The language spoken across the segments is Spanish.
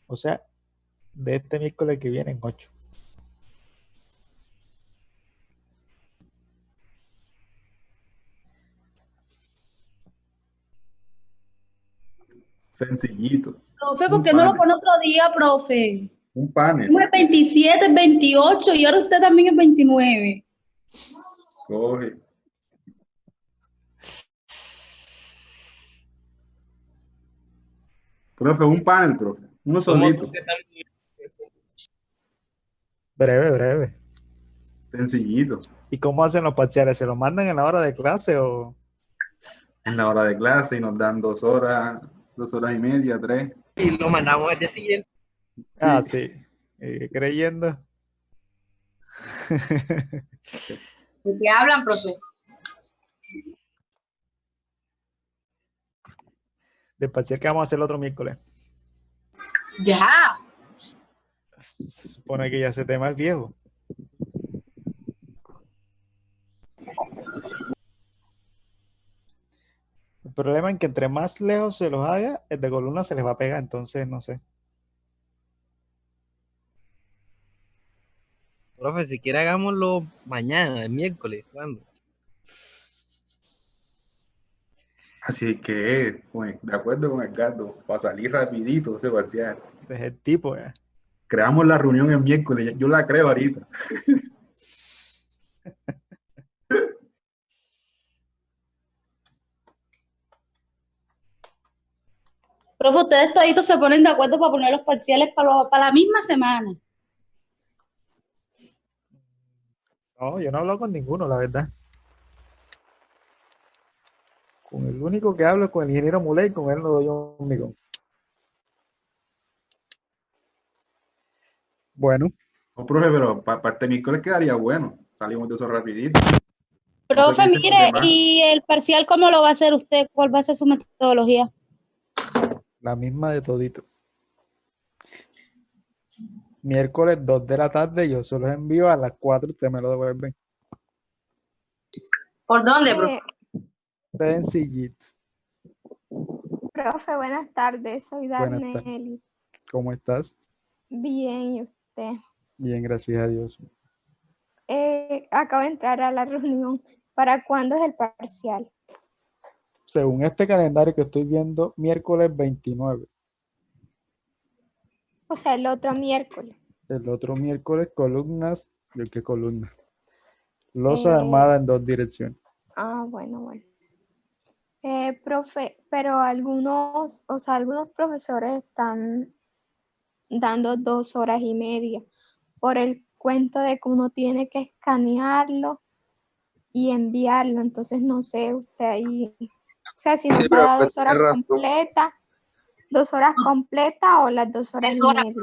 O sea, de este miércoles que viene en 8. Sencillito. Profe, ¿por Un qué no lo panel. pone otro día, profe? Un panel. Como el 27, el 28 y ahora usted también el 29. Coge. Profe, un panel, profe. Uno ¿Cómo solito. que están? Breve, breve. Sencillito. ¿Y cómo hacen los parciales? ¿Se los mandan en la hora de clase o...? En la hora de clase y nos dan 2 horas, 2 horas y media, 3. Y lo mandamos al día siguiente. Ah, Sí. sí. Creyendo. ¿De qué hablan, profe? Del parcial que vamos a hacer el otro miércoles. Ya. Se supone que ya ese tema es viejo. El problema es que entre más lejos se los haga, el de columna se les va a pegar, entonces no sé. Profe, si quiere hagámoslo mañana, el miércoles. ¿Cuándo? Así que, pues, de acuerdo con el gato, para salir rapidito, Sebastián. Ese es el tipo, ya. Creamos la reunión el miércoles, yo la creo ahorita. Profe, ustedes toditos se ponen de acuerdo para poner los parciales para la misma semana. No, yo no hablo con ninguno, la verdad. Con el único que hablo es con el ingeniero Muley, con él no doy un micón. Bueno, No, profe, pero para este miércoles quedaría bueno. Salimos de eso rapidito. No sé qué Profe, dicen los mire, demás. ¿y el parcial cómo lo va a hacer usted? ¿Cuál va a ser su metodología? la misma de toditos. Miércoles 2 de la tarde, yo se los envío a las 4, ustedes me lo devuelven. ¿Por dónde, profe? Sencillito. Profe, buenas tardes, soy Buenas tardes. Darnelis. ¿Cómo estás? Bien, ¿y usted? Bien, gracias a Dios. Acabo de entrar a la reunión. ¿Para cuándo es el parcial? Según este calendario que estoy viendo, miércoles 29. O sea, el otro miércoles. El otro miércoles, columnas. ¿De qué columnas? Losa Eh, armada en 2 direcciones. bueno. Profe, pero algunos profesores están dando 2 horas y media por el cuento de que uno tiene que escanearlo y enviarlo. Entonces, no sé, usted ahí, o sea, si Sí, nos da profe, 2 horas tiene razón. completas. 2 horas completas o las 2 horas y media.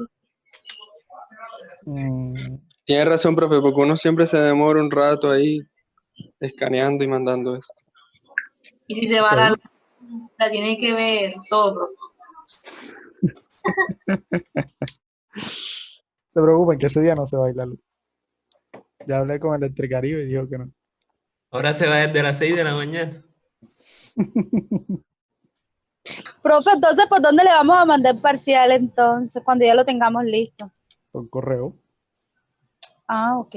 Tiene razón, profe, porque uno siempre se demora un rato ahí escaneando y mandando eso. Y si se va Ok. la tiene que ver todo, profe. Se preocupen que ese día no se va a ir la luz. Ya hablé con el Electricaribe y dijo que no. Ahora se va desde las 6 de la mañana. Profe, entonces, ¿por dónde le vamos a mandar el parcial entonces, cuando ya lo tengamos listo? Por correo, Ah, ok.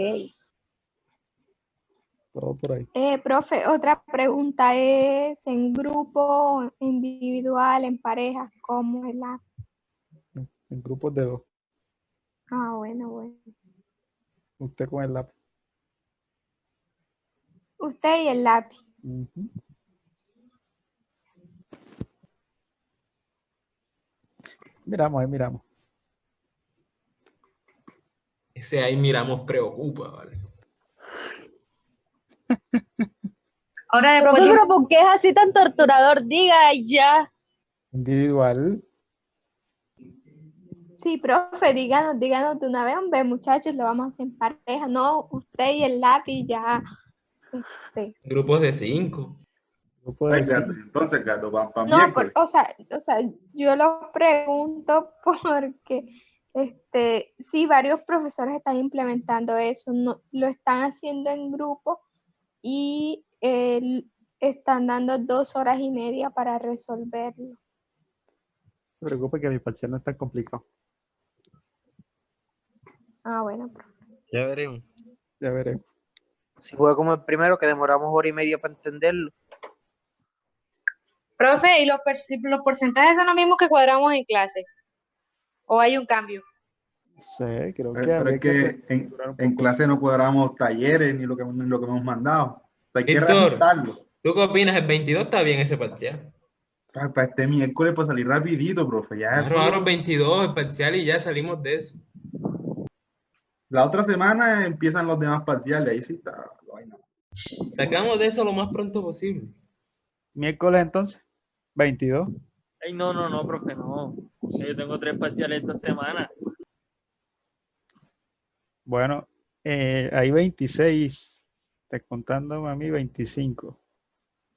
todo por ahí. Profe, otra pregunta es en grupo, individual, en pareja, ¿cómo es la? En grupos de 2. Bueno. Usted con el lápiz. Usted y el lápiz. Ujú. Miramos, ahí miramos. Ese ahí miramos preocupa, ¿vale? Ahora después. Profe, pero ¿por qué es así tan torturador? Diga ya. Individual. Sí, profe, díganos de una vez, hombre, muchachos, lo vamos a hacer en pareja. No, usted y el lápiz ya. Grupos de 5. Grupo de Pues, gato, 5. entonces, gato, para No, miércoles. o sea, yo lo pregunto porque sí, varios profesores están implementando eso, no, lo están haciendo en grupo y están dando 2 horas y media para resolverlo. se preocupe que mi parcial no es tan complicado. Ah, bueno, profe. Ya veremos. Ya veré. Si fue como el primero, que demoramos 1 hora y media para entenderlo. Profe, ¿y los porcentajes son los mismos que cuadramos en clase? ¿O hay un cambio? Sí, creo que Pero habría es que que reestructurar un en poco. clase no cuadramos talleres ni lo que hemos mandado. O sea, hay que Víctor, reajustarlo. ¿tú qué opinas? El 22 está bien ese parcial. Para este miércoles, para salir rapidito, profe. Ya Claro, ahora eso. el 22, el parcial y ya salimos de eso. La otra semana empiezan los demás parciales. Ahí sí está la vaina. Sacamos de eso lo más pronto posible. Miércoles entonces, 22. Ay, no, profe, no. Yo tengo 3 parciales esta semana. Bueno, hay 26. Descontándome a mí 25.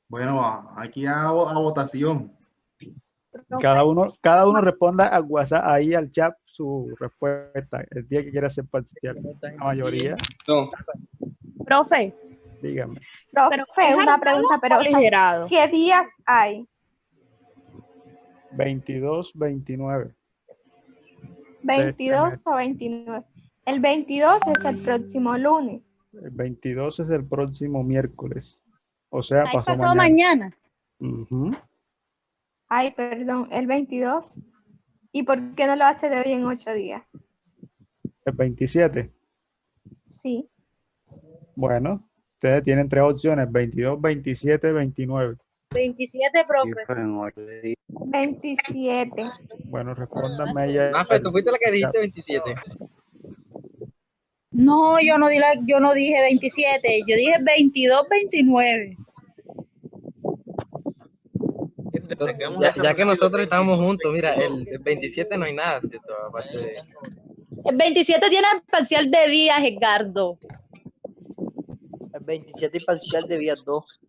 Bueno, aquí a votación. Cada uno responda a WhatsApp, ahí al chat, su respuesta. El día que quiera hacer parcial. La mayoría, No, Profe, dígame. profe, una pregunta, pero o sea, Aligerado. ¿qué días hay? 22, 29. 22 o 29. El 22 es el próximo lunes. El 22 es el próximo miércoles. O sea, Ahí pasó pasado mañana. mañana. Ujú. Ay, perdón, el 22. ¿Y por qué no lo hace de hoy en 8 días? El 27. Sí. Bueno, ustedes tienen 3 opciones: 22, 27, 29. 27, profe. 27. Bueno, respóndanme ella. Mafe, tú fuiste la que dijiste 27. No, yo no dije 27, yo dije 22, 29. Ya que nosotros estamos juntos, mira, el 27 no hay nada, ¿cierto? Aparte de... El 27 tiene parcial de vías, Edgardo. El 27 y parcial de vías 2.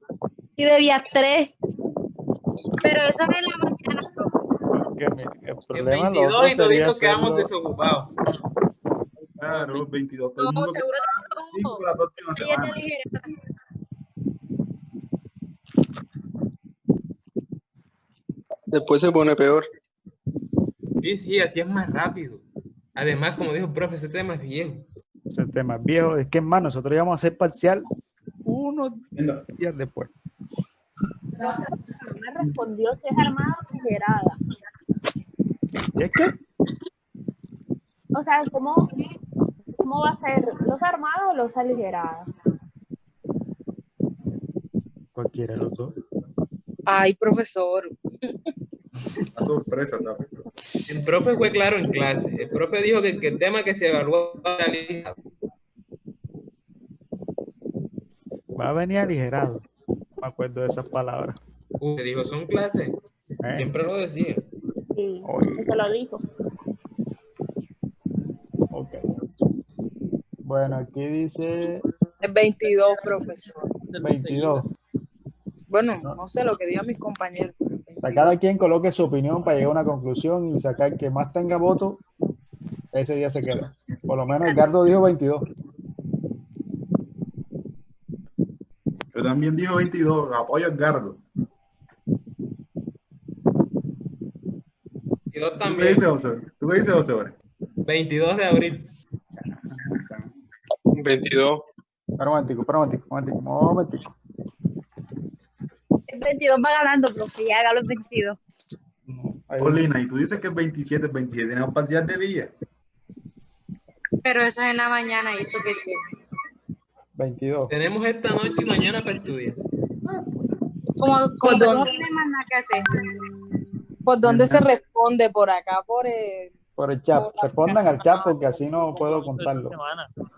Y de vías 3. Pero eso no es la mañana, profe. Porque el El problema 22 lo y otro sería toditos quedamos hacerlo. desocupados. Claro, 22. Todo el No, mundo seguro queda que listo la próxima ayer de semana. ligera. después se pone peor. Sí, así es más rápido. Además, como dijo el profe, ese tema es viejo. El tema es viejo. Es que es más, nosotros íbamos a hacer parcial unos días después. No me respondió si es armada o aligerada. ¿Y es que? O sea, ¿cómo va a ser? ¿Los armados o los aligerados? Cualquiera de los dos. Ay, profesor. La sorpresa, ¿no? El profe fue claro en clase. El profe dijo que el tema que se evaluó era aligerado. Va a venir aligerado. Me acuerdo de esas palabras. Se dijo, son clases. Siempre lo decía. Sí, Oye. eso lo dijo. Ok. Bueno, aquí dice El 22, profesor. 22. Bueno, no sé lo que digan mis compañeros. pero el O sea, 22. cada quien coloque su opinión para llegar a una conclusión y sacar que más tenga votos, ese día se queda. Por lo menos Edgardo dijo 22. Yo también digo 22. Apoyo a Edgardo. 22 ¿Tú qué también. dices, José? ¿Tú qué dices, José? 22 de abril. 22. Espera un momentico. El 22 va ganando, profe, ya haga los 22. Paulina, y tú dices que es 27, tenemos parcial de villa. Pero eso es en la mañana y eso que 22. Tenemos esta noche y mañana para estudiar. como ¿Por no dónde? tenemos nada que hacer. ¿Por dónde se responde? Por acá, por el... Por el chat. Respondan al chat porque así no puedo contarlo.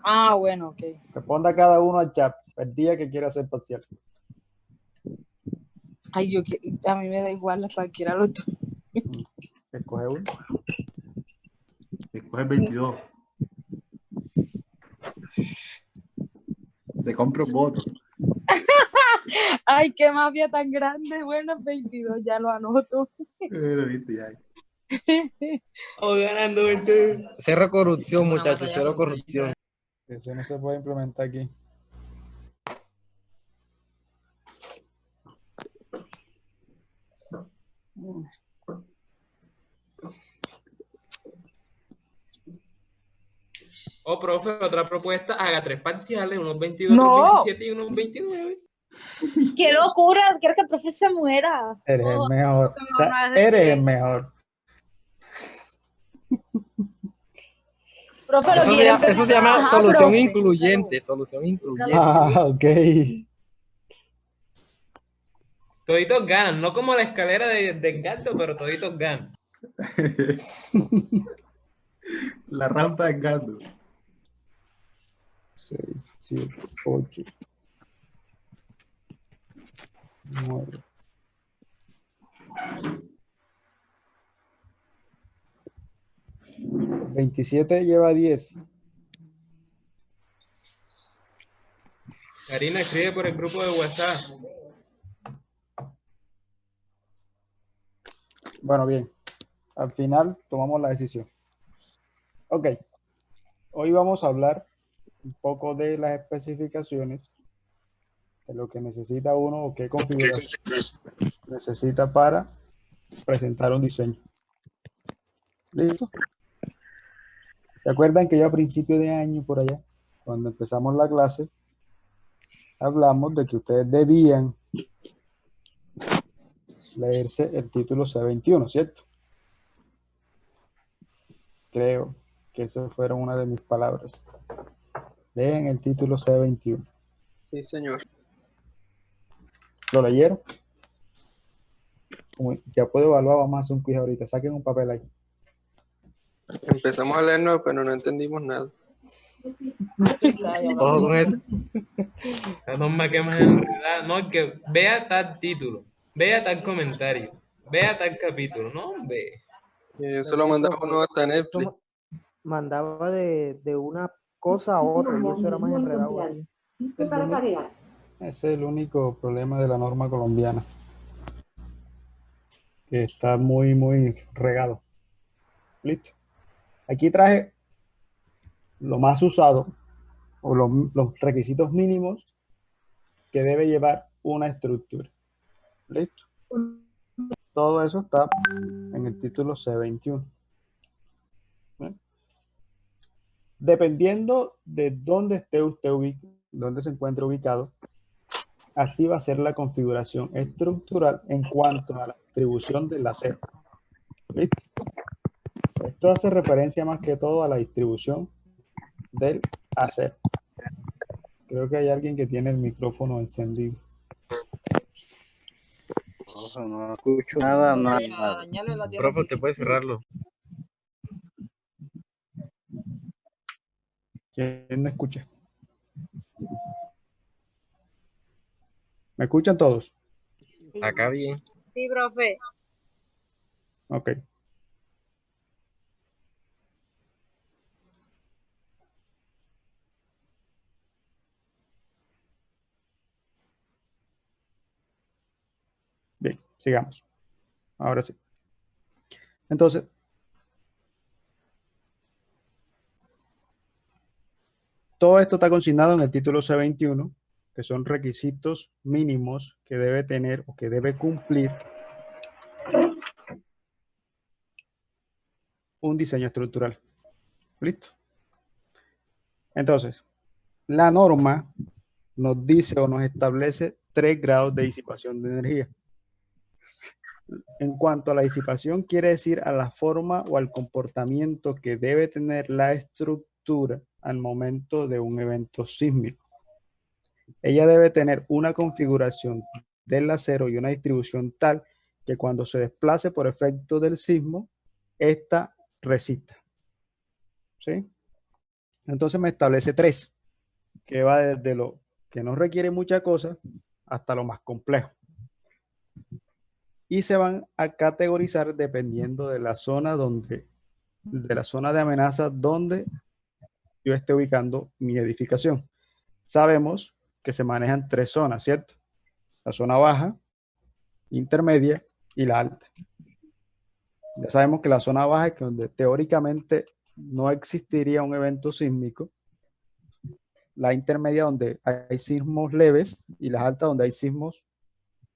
Ah, bueno, ok. Responda cada uno al chat el día que quiera hacer parcial. Ay, a mí me da igual cualquiera de los dos. Escoge uno. Escoge 22. Te compro votos. Ay, qué mafia tan grande. Bueno, el 22, ya lo anoto. Pero viste ya. O ganando 20. Cero corrupción, muchachos, cero corrupción. Eso no se puede implementar aquí. O, profe, otra propuesta, haga 3 parciales, unos 22, No. otros 27 y unos 29. ¡Qué locura! Quiero que el profe se muera. Eres el mejor. que O mejor no sea, haces eres el bien. mejor. Profe, lo Eso que se yo llama, no- eso se llama Ajá, solución profe. incluyente, solución incluyente. Ah, ok. Toditos ganan, no como la escalera de gato, pero toditos ganan. La rampa del gato. 6, 7, 8, 9. ¿27 lleva 10? Karina, escribe por el grupo de WhatsApp. Bueno, bien. Al final tomamos la decisión. Ok. Hoy vamos a hablar un poco de las especificaciones, de lo que necesita uno o qué configuración necesita para presentar un diseño. ¿Listo? ¿Se acuerdan que yo a principio de año por allá, cuando empezamos la clase, hablamos de que ustedes debían leerse el título C21, ¿cierto? Creo que esas fueron una de mis palabras. Lean el título C21. Sí, señor. ¿Lo leyeron? Como ya puedo evaluar, vamos a hacer un quiz ahorita. Saquen un papel ahí. Empezamos a leernos, pero no entendimos nada. Ojo con eso. La norma que más enredada. No, es que vea tal título, vea tal comentario, vea tal capítulo. No, hombre. Y eso lo mandaba uno hasta Netflix. Mandaba de una cosa a otra y eso era más enredado ahí. Ese es el único problema de la norma colombiana, que está muy regado. Listo. Aquí traje lo más usado o los requisitos mínimos que debe llevar una estructura. Listo. Todo eso está en el título C21. ¿Bien? Dependiendo de dónde esté usted dónde se encuentre ubicado, así va a ser la configuración estructural en cuanto a la distribución del acero. ¿Listo? Esto hace referencia más que todo a la distribución del acero. Creo que hay alguien que tiene el micrófono encendido. No escucho nada. Profe, usted puede cerrarlo. ¿Quién no escucha? ¿Me escuchan todos? Acá bien. Sí, profe. Ok. Bien, sigamos. Ahora sí. Entonces, todo esto está consignado en el título C21, que son requisitos mínimos que debe tener o que debe cumplir un diseño estructural. ¿Listo? Entonces, la norma nos dice o nos establece 3 grados de disipación de energía. En cuanto a la disipación, quiere decir a la forma o al comportamiento que debe tener la estructura al momento de un evento sísmico. Ella debe tener una configuración del acero y una distribución tal que cuando se desplace por efecto del sismo, esta resista. ¿Sí? Entonces me establece 3, que va desde lo que no requiere mucha cosa hasta lo más complejo. Y se van a categorizar dependiendo de la zona de amenaza donde yo esté ubicando mi edificación. Sabemos que se manejan 3 zonas, ¿cierto? La zona baja, intermedia y la alta. Ya sabemos que la zona baja es donde teóricamente no existiría un evento sísmico, la intermedia donde hay sismos leves y la alta donde hay sismos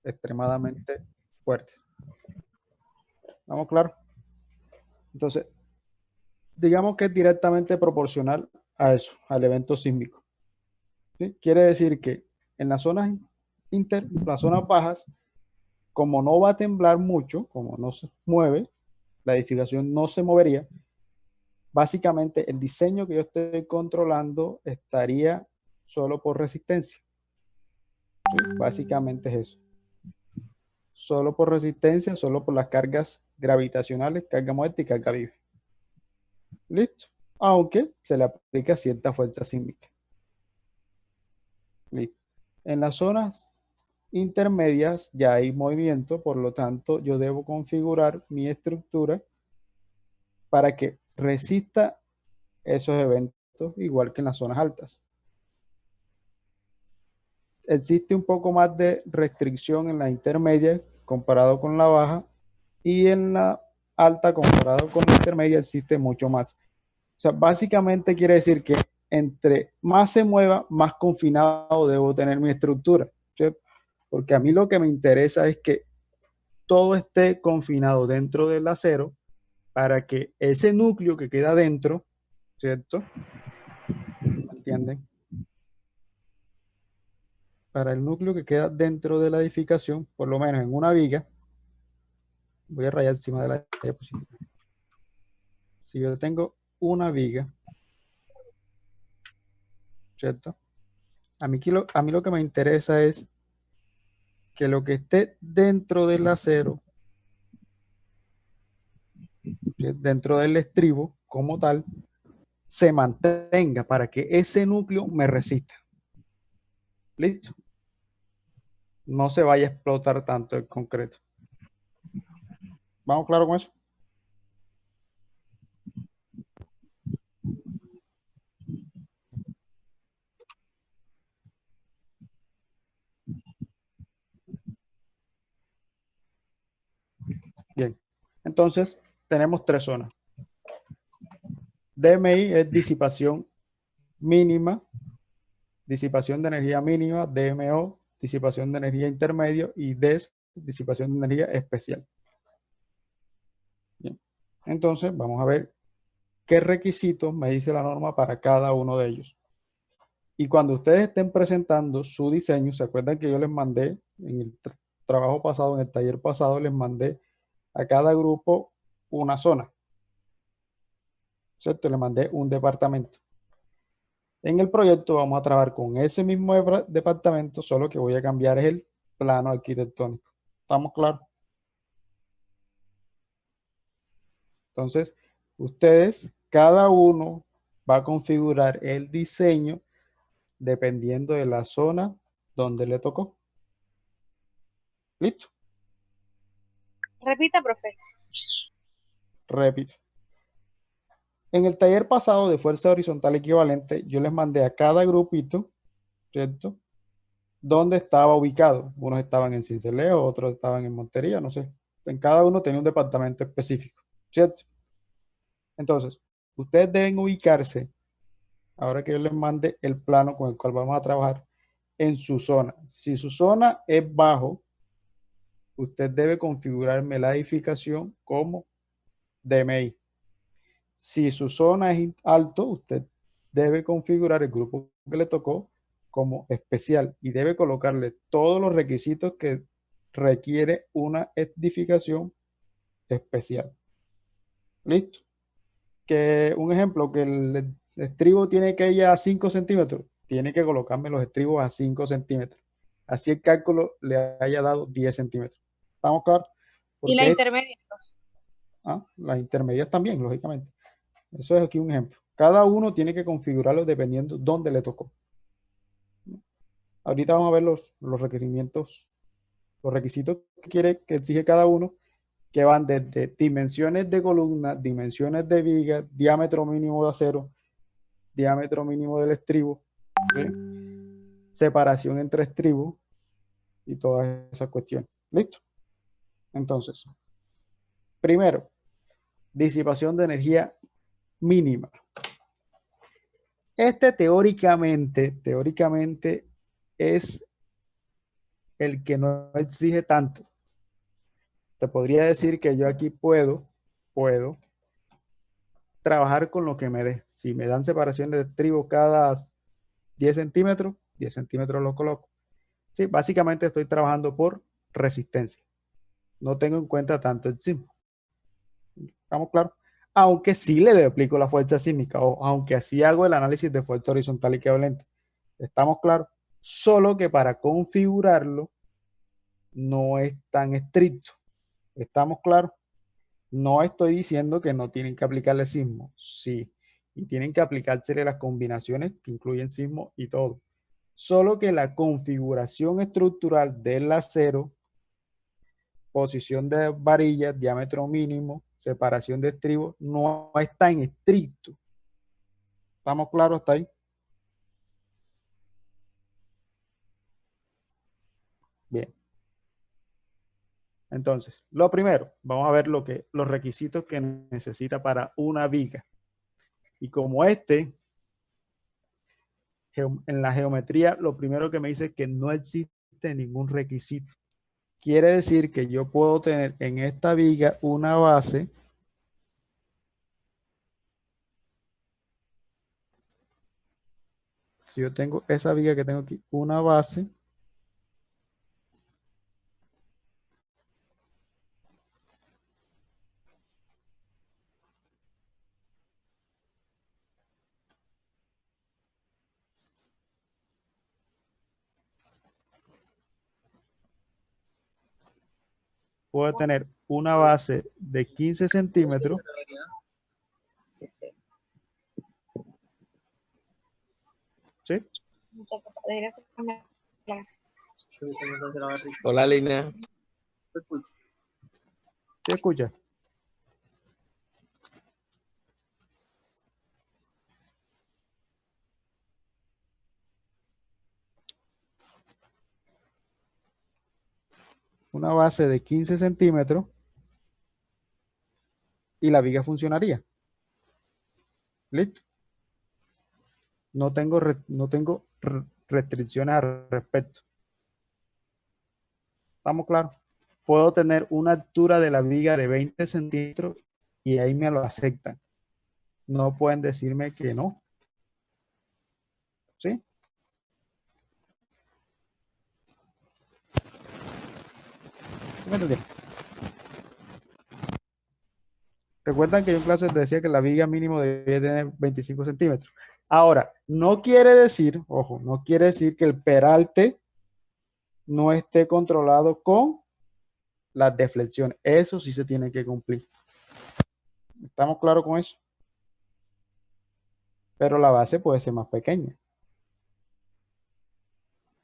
extremadamente fuertes. ¿Estamos claros? Entonces, digamos que es directamente proporcional a eso, al evento sísmico. ¿Sí? Quiere decir que en las zonas las zonas bajas, como no va a temblar mucho, como no se mueve, la edificación no se movería, básicamente el diseño que yo estoy controlando estaría solo por resistencia. ¿Sí? Básicamente es eso. Solo por resistencia, solo por las cargas gravitacionales, carga muerta y carga viva. Listo. Aunque se le aplica cierta fuerza sísmica. Listo. En las zonas intermedias ya hay movimiento, por lo tanto yo debo configurar mi estructura para que resista esos eventos igual que en las zonas altas. Existe un poco más de restricción en la intermedia comparado con la baja, y en la alta comparado con la intermedia existe mucho más. O sea, básicamente quiere decir que entre más se mueva, más confinado debo tener mi estructura, ¿cierto? Porque a mí lo que me interesa es que todo esté confinado dentro del acero para que ese núcleo que queda dentro, ¿cierto? ¿Entienden? Para el núcleo que queda dentro de la edificación, por lo menos en una viga, voy a rayar encima de la diapositiva. Si yo tengo una viga, ¿cierto? A mí lo que me interesa es que lo que esté dentro del acero, dentro del estribo como tal, se mantenga para que ese núcleo me resista. ¿Listo? No se vaya a explotar tanto el concreto. ¿Vamos claro con eso? Bien. Entonces, tenemos tres zonas. DMI es disipación mínima, disipación de energía mínima, DMO, disipación de energía intermedio, y DES, disipación de energía especial. Bien. Entonces, vamos a ver qué requisitos me dice la norma para cada uno de ellos. Y cuando ustedes estén presentando su diseño, ¿se acuerdan que yo les mandé en el trabajo pasado, en el taller pasado, les mandé a cada grupo una zona? ¿Cierto? Les mandé un departamento. En el proyecto vamos a trabajar con ese mismo departamento, solo que voy a cambiar el plano arquitectónico. ¿Estamos claros? Entonces, ustedes, cada uno va a configurar el diseño dependiendo de la zona donde le tocó. ¿Listo? Repita, profe. Repito. En el taller pasado de fuerza horizontal equivalente, yo les mandé a cada grupito, ¿cierto?, dónde estaba ubicado. Unos estaban en Sincelejo, otros estaban en Montería, no sé. En cada uno tenía un departamento específico, ¿cierto? Entonces, ustedes deben ubicarse, ahora que yo les mande el plano con el cual vamos a trabajar, en su zona. Si su zona es bajo, usted debe configurarme la edificación como DMI. Si su zona es alto, usted debe configurar el grupo que le tocó como especial y debe colocarle todos los requisitos que requiere una edificación especial. ¿Listo? Que un ejemplo, que el estribo tiene que ir a 5 centímetros, tiene que colocarme los estribos a 5 centímetros. Así el cálculo le haya dado 10 centímetros. ¿Estamos claros? ¿Y la intermedia? Las intermedias también, lógicamente. Eso es aquí un ejemplo. Cada uno tiene que configurarlo dependiendo dónde le tocó. Ahorita vamos a ver los requerimientos, los requisitos que exige cada uno, que van desde dimensiones de columna, dimensiones de viga, diámetro mínimo de acero, diámetro mínimo del estribo, ¿sí?, separación entre estribos y todas esas cuestiones. ¿Listo? Entonces, primero, disipación de energía mínima. Este teóricamente es el que no exige tanto. Te podría decir que yo aquí puedo trabajar con lo que me dé. Si me dan separación de estribo cada 10 centímetros lo coloco. Sí, básicamente estoy trabajando por resistencia. No tengo en cuenta tanto el sismo. ¿Estamos claros? Aunque sí le aplico la fuerza sísmica, o aunque así hago el análisis de fuerza horizontal y equivalente. ¿Estamos claros? Solo que para configurarlo no es tan estricto. ¿Estamos claros? No estoy diciendo que no tienen que aplicarle sismo. Sí. Y tienen que aplicársele las combinaciones que incluyen sismo y todo. Solo que la configuración estructural del acero, posición de varillas, diámetro mínimo, separación de estribos, no es tan estricto. ¿Estamos claros hasta ahí? Bien. Entonces, lo primero, vamos a ver los requisitos que necesita para una viga. Y como en la geometría, lo primero que me dice es que no existe ningún requisito. Quiere decir que yo puedo tener en esta viga una base si yo tengo esa viga que tengo aquí, una base puedo tener una base de 15 centímetros. ¿Sí? Hola, Lina. ¿Se escucha? Una base de 15 centímetros y la viga funcionaría. ¿Listo? No tengo restricciones al respecto. ¿Estamos claros? Puedo tener una altura de la viga de 20 centímetros y ahí me lo aceptan. No pueden decirme que no. ¿Sí? ¿Sí me entendieron? Recuerdan que yo en clase te decía que la viga mínimo debía tener 25 centímetros. Ahora, no quiere decir, ojo, no quiere decir que el peralte no esté controlado con las deflexiones. Eso sí se tiene que cumplir. ¿Estamos claros con eso? Pero la base puede ser más pequeña.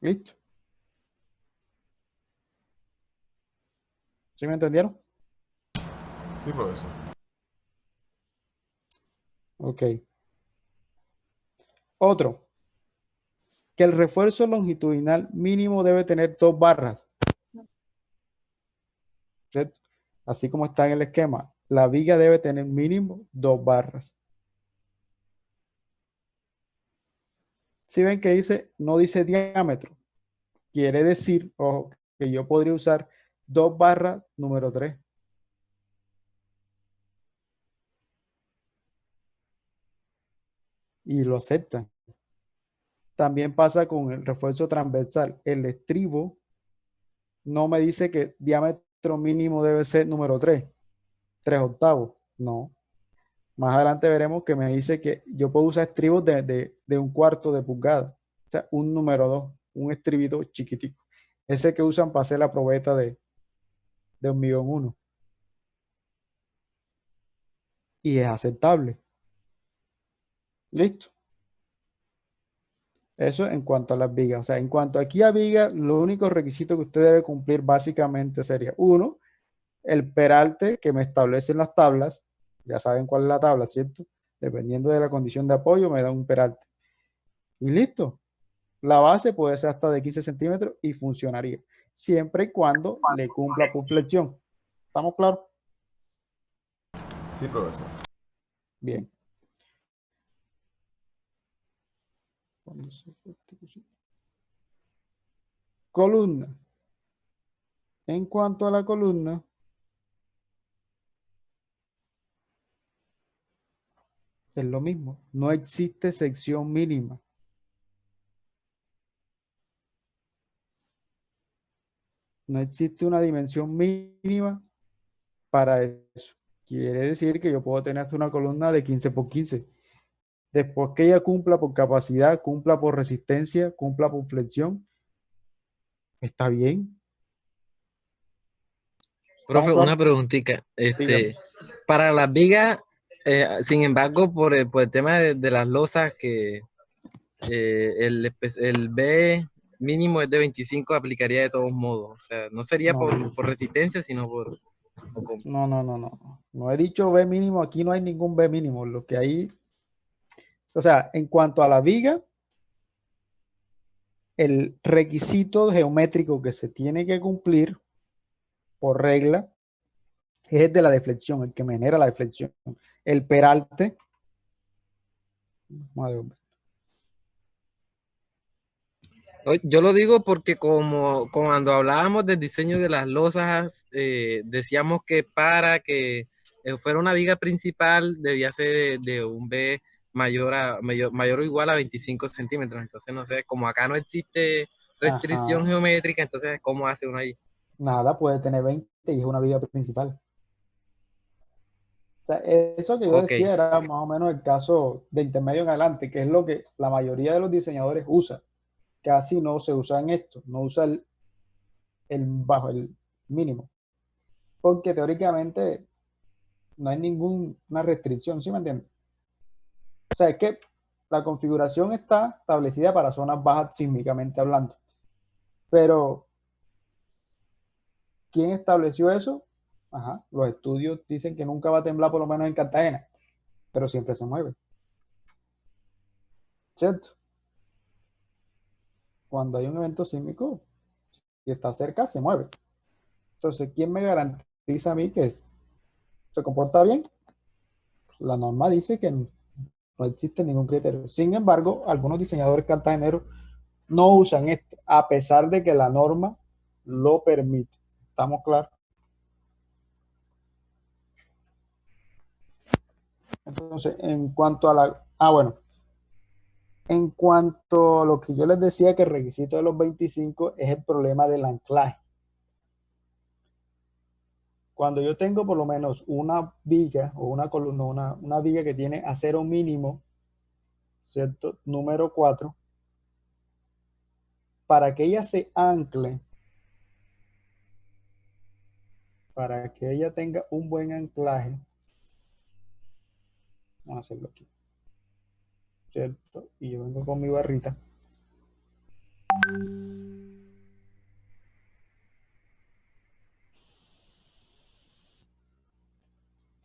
¿Listo? ¿Sí me entendieron? Sí, profesor. Ok. Otro. Que el refuerzo longitudinal mínimo debe tener 2 barras. ¿Cierto? Así como está en el esquema. La viga debe tener mínimo 2 barras. Si ven que dice, no dice diámetro. Quiere decir, ojo, que yo podría usar 2 barras número 3. Y lo aceptan. También pasa con el refuerzo transversal. El estribo no me dice que diámetro mínimo debe ser número 3, 3 octavos. No. Más adelante veremos que me dice que yo puedo usar estribos de 1/4 de pulgada. O sea, un número 2, un estribito chiquitico. Ese que usan para hacer la probeta de hormigón 1. Y es aceptable. Listo. Eso en cuanto a las vigas. O sea, en cuanto aquí a vigas, lo único requisito que usted debe cumplir básicamente sería, 1, el peralte que me establecen las tablas. Ya saben cuál es la tabla, ¿cierto? Dependiendo de la condición de apoyo, me da un peralte. Y listo. La base puede ser hasta de 15 centímetros y funcionaría. Siempre y cuando le cumpla por flexión. ¿Estamos claros? Sí, profesor. Bien. Columna. En cuanto a la columna, Es lo mismo. No existe sección mínima. No existe una dimensión mínima para eso. Quiere decir que yo puedo tener hasta una columna de 15 por 15. Después que ella cumpla por capacidad, cumpla por resistencia, cumpla por flexión, está bien. Profe, ¿Estamos una claros? preguntita. Dígame. Para las vigas, sin embargo, por el tema de las losas, que el B mínimo es de 25, aplicaría de todos modos. O sea, no sería No, por resistencia, sino por... o como- no. No he dicho B mínimo, aquí no hay ningún B mínimo. Lo que hay, o sea, en cuanto a la viga, el requisito geométrico que se tiene que cumplir por regla es el de la deflexión, el que me genera la deflexión. El peralte, madre mía, Yo lo digo porque como cuando hablábamos del diseño de las losas, decíamos que para que fuera una viga principal debía ser de un B mayor o igual a 25 centímetros. Entonces, no sé, como acá no existe restricción ajá, geométrica, entonces, ¿cómo hace uno ahí? nada, puede tener 20 y es una viga principal. O sea, eso que yo Ok, decía era más o menos el caso de intermedio en adelante, que es lo que la mayoría de los diseñadores usa. Casi no se usa en esto, no usa el bajo el mínimo, porque teóricamente no hay ninguna restricción, ¿sí me entiendes? O sea, es que la configuración está establecida para zonas bajas sísmicamente hablando, pero ¿quién estableció eso? Ajá, los estudios dicen que nunca va a temblar por lo menos en Cartagena, pero siempre se mueve, ¿cierto? Cuando hay un evento sísmico y está cerca, se mueve. Entonces, ¿quién me garantiza a mí que se comporta bien? La norma dice que no existe ningún criterio. Sin embargo, algunos diseñadores cartageneros no usan esto, a pesar de que la norma lo permite. ¿Estamos claros? Entonces, en cuanto a bueno, en cuanto a lo que yo les decía que el requisito de los 25 es el problema del anclaje. Cuando yo tengo por lo menos una viga o una columna, una viga que tiene acero mínimo, ¿cierto? Número 4, para que ella se ancle, para que ella tenga un buen anclaje, vamos a hacerlo aquí, ¿cierto? Y yo vengo con mi barrita.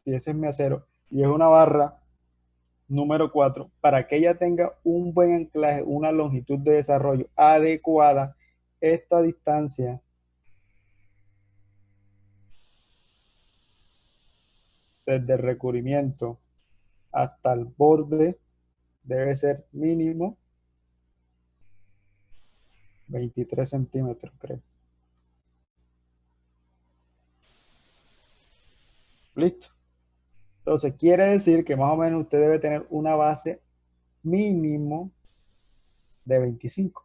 Y ese es mi acero. Y es una barra número 4. Para que ella tenga un buen anclaje, una longitud de desarrollo adecuada, esta distancia desde el recubrimiento hasta el borde debe ser mínimo 23 centímetros, creo. Listo. Entonces, quiere decir que más o menos usted debe tener una base mínimo de 25.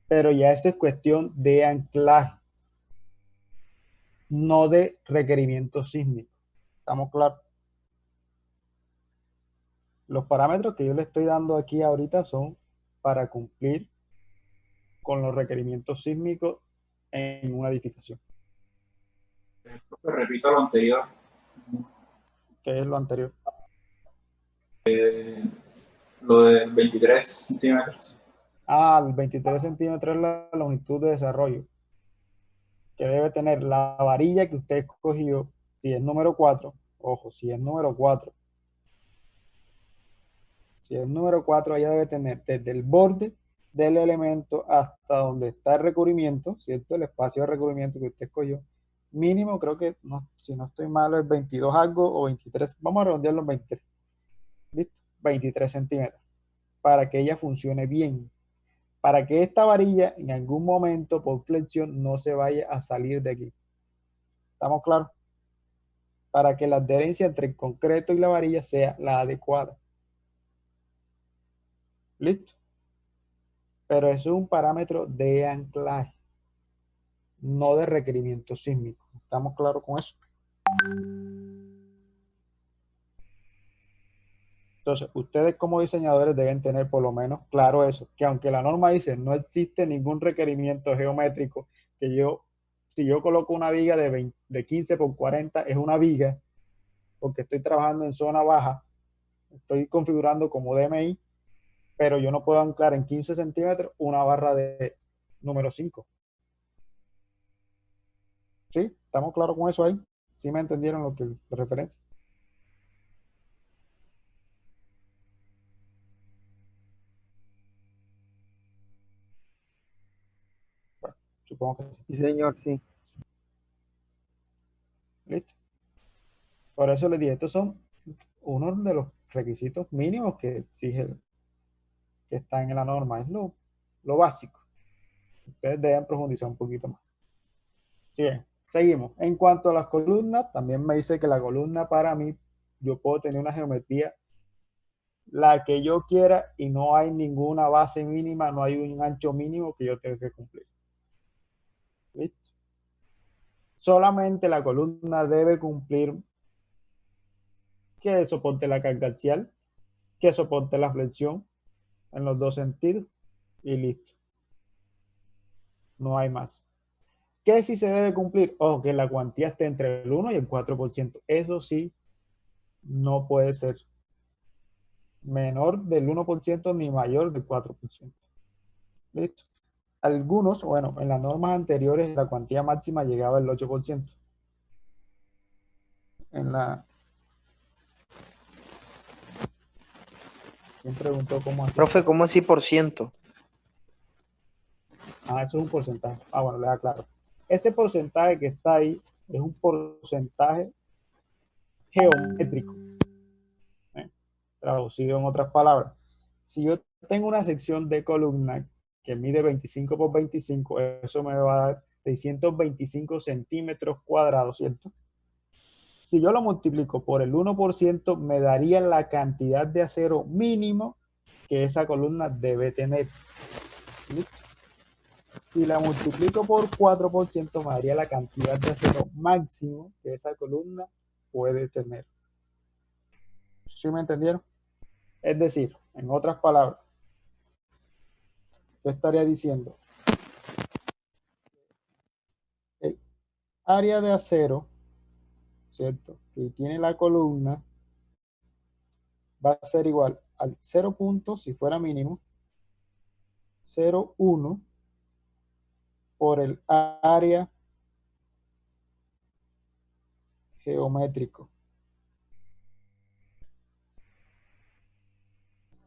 Pero ya eso es cuestión de anclaje, no de requerimiento sísmico. ¿Estamos claros? Los parámetros que yo le estoy dando aquí ahorita son para cumplir con los requerimientos sísmicos en una edificación. Repito lo anterior. ¿Qué es lo anterior? Lo de 23 centímetros. El 23 centímetros es la longitud de desarrollo que debe tener la varilla que usted escogió. Si es número 4, ojo, si es número 4, ella debe tener desde el borde del elemento hasta donde está el recubrimiento, ¿cierto? El espacio de recubrimiento que usted escogió. Mínimo, creo que, no, si no estoy malo, es 22 algo o 23. Vamos a redondearlo en 23. ¿Listo? 23 centímetros. Para que ella funcione bien. Para que esta varilla en algún momento por flexión no se vaya a salir de aquí. ¿Estamos claros? para que la adherencia entre el concreto y la varilla sea la adecuada. ¿Listo? Pero eso es un parámetro de anclaje, no de requerimiento sísmico. ¿Estamos claros con eso? Entonces, ustedes como diseñadores deben tener por lo menos claro eso, que aunque la norma dice no existe ningún requerimiento geométrico, que si yo coloco una viga de 15 por 40 es una viga, porque estoy trabajando en zona baja, estoy configurando como DMI, pero yo no puedo anclar en 15 centímetros una barra de número 5. ¿Sí? ¿Estamos claros con eso ahí? ¿Sí me entendieron lo que la referencia? Bueno, supongo que sí. Sí, señor, sí. Listo. Por eso les dije, estos son uno de los requisitos mínimos que exige que están en la norma, es lo básico. Ustedes deben profundizar un poquito más. Bien, seguimos. En cuanto a las columnas, también me dice que la columna para mí, yo puedo tener una geometría la que yo quiera y no hay ninguna base mínima, no hay un ancho mínimo que yo tenga que cumplir. ¿Listo? Solamente la columna debe cumplir que soporte la carga axial, que soporte la flexión en los dos sentidos y listo. No hay más. ¿Qué sí se debe cumplir? O que la cuantía esté entre el 1 y el 4%. Eso sí, no puede ser menor del 1% ni mayor del 4%. ¿Listo? Algunos, bueno, en las normas anteriores la cuantía máxima llegaba al 8%. ¿Quién preguntó cómo así? Profe, ¿cómo así por ciento? Ah, eso es un porcentaje. Ah, bueno, le da claro. Ese porcentaje que está ahí es un porcentaje geométrico. Traducido en otras palabras. Si yo tengo una sección de columna que mide 25 por 25, eso me va a dar 625 centímetros cuadrados, ¿cierto? Si yo lo multiplico por el 1%, me daría la cantidad de acero mínimo que esa columna debe tener. ¿Listo? Si la multiplico por 4%, me daría la cantidad de acero máximo que esa columna puede tener. ¿Sí me entendieron? Es decir, en otras palabras, yo estaría diciendo el área de acero, ¿cierto?, que tiene la columna va a ser igual al 0 punto, si fuera mínimo, 0,1 por el área geométrico.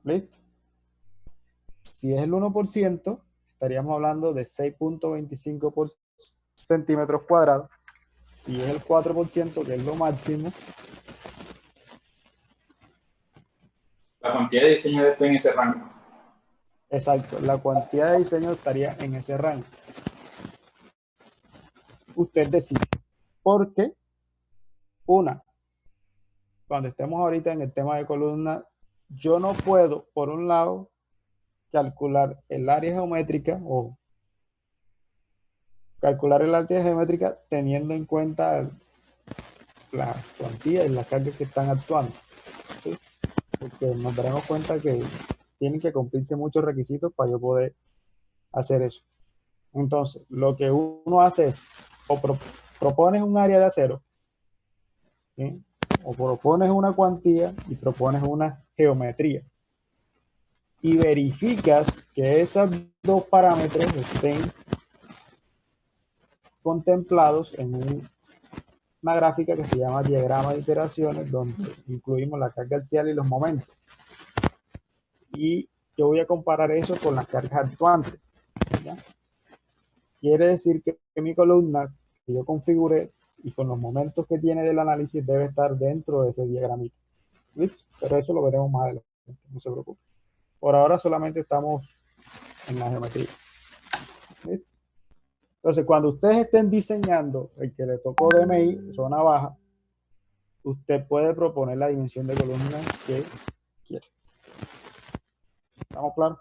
¿Listo? Si es el 1%, estaríamos hablando de 6.25 por centímetros cuadrados. Si es el 4%, que es lo máximo, La cuantía de diseño está en ese rango. exacto, la cuantía de diseño estaría en ese rango. Usted decide. Porque, cuando estemos ahorita en el tema de columna, yo no puedo, por un lado, calcular el área geométrica o calcular el área geométrica teniendo en cuenta la cuantía y las cargas que están actuando, ¿sí? Porque nos daremos cuenta que tienen que cumplirse muchos requisitos para yo poder hacer eso. Entonces, lo que uno hace es, o propones un área de acero, ¿sí?, o propones una cuantía y propones una geometría. Y verificas que esos dos parámetros estén contemplados en una gráfica que se llama diagrama de iteraciones, donde incluimos la carga axial y los momentos. Y yo voy a comparar eso con las cargas actuantes, ¿ya? Quiere decir que mi columna que yo configure y con los momentos que tiene del análisis debe estar dentro de ese diagramita. ¿Listo? Pero eso lo veremos más adelante, no se preocupe. Por ahora solamente estamos en la geometría. ¿Listo? Entonces, cuando ustedes estén diseñando el que le tocó DMI, zona baja, usted puede proponer la dimensión de columna que quiere. ¿Estamos claros?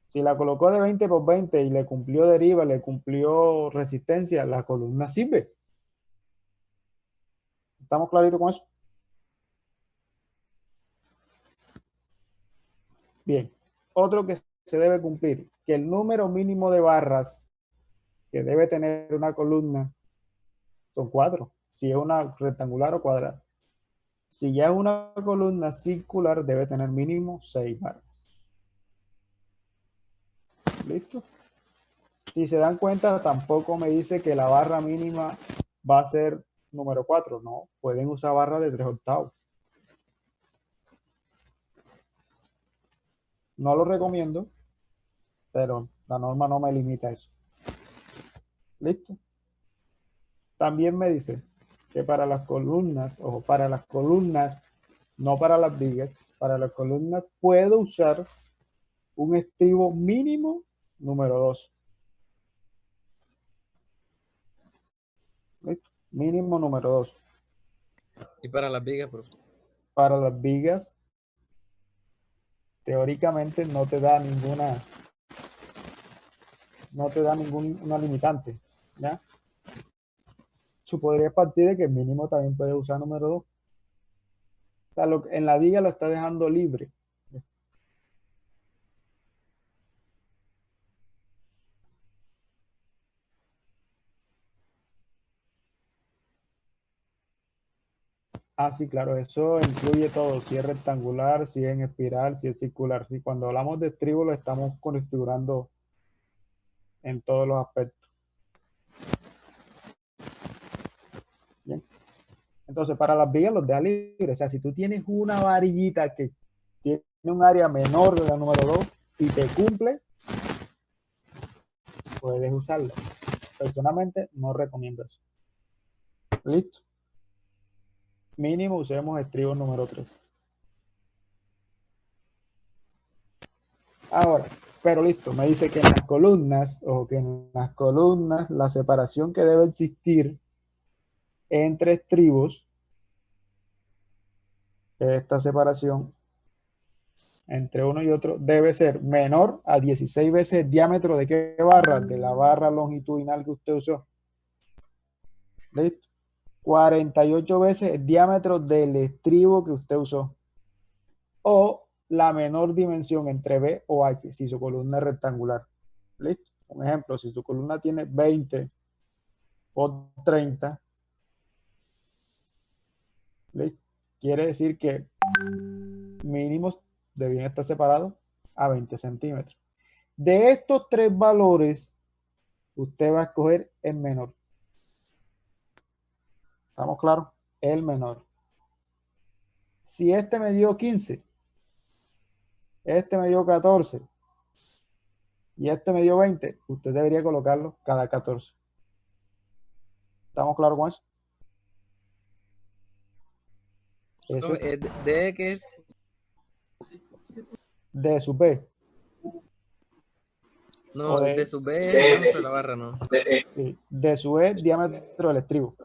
Si la colocó de 20 por 20 y le cumplió deriva, le cumplió resistencia, la columna sirve. ¿Estamos claritos con eso? Bien. Otro que se debe cumplir, que el número mínimo de barras que debe tener una columna son 4, si es una rectangular o cuadrada. Si ya es una columna circular, debe tener mínimo 6 barras. ¿Listo? Si se dan cuenta, tampoco me dice que la barra mínima va a ser número 4. No, pueden usar barras de 3/8. No lo recomiendo, pero la norma no me limita a eso. ¿Listo? También me dice que para las columnas, o para las columnas, no para las vigas, para las columnas puedo usar un estribo mínimo número 2. ¿Listo? Mínimo número 2. ¿Y para las vigas, profe? Para las vigas, teóricamente no te da ninguna limitante, ¿ya? Tú podrías partir de que el mínimo también puedes usar número 2. O sea, en la viga lo está dejando libre. Ah, sí, claro, eso incluye todo, si es rectangular, si es en espiral, si es circular. Sí, cuando hablamos de estribo lo estamos configurando en todos los aspectos. Bien. Entonces, para las vigas los deja libres. O sea, si tú tienes una varillita que tiene un área menor de la número 2 y te cumple, puedes usarla. Personalmente, no recomiendo eso. ¿Listo? Mínimo usemos estribo número 3. Ahora, pero listo, me dice que en las columnas, o que en las columnas, la separación que debe existir entre estribos, esta separación entre uno y otro, debe ser menor a 16 veces el diámetro de qué barra, de la barra longitudinal que usted usó. ¿Listo? 48 veces el diámetro del estribo que usted usó. O la menor dimensión entre B o H, si su columna es rectangular. ¿Listo? Un ejemplo, si su columna tiene 20 por 30, ¿listo? Quiere decir que mínimos deben estar separados a 20 centímetros. De estos tres valores, usted va a escoger el menor. ¿Estamos claros? El menor. Si este me dio 15, este me dio 14 y este me dio 20, usted debería colocarlo cada 14. ¿Estamos claros con eso? Eso No, es ¿de qué es? de sub B. No, O de sub B es el diámetro de la barra, ¿no? Sí, de sub E, diámetro del estribo.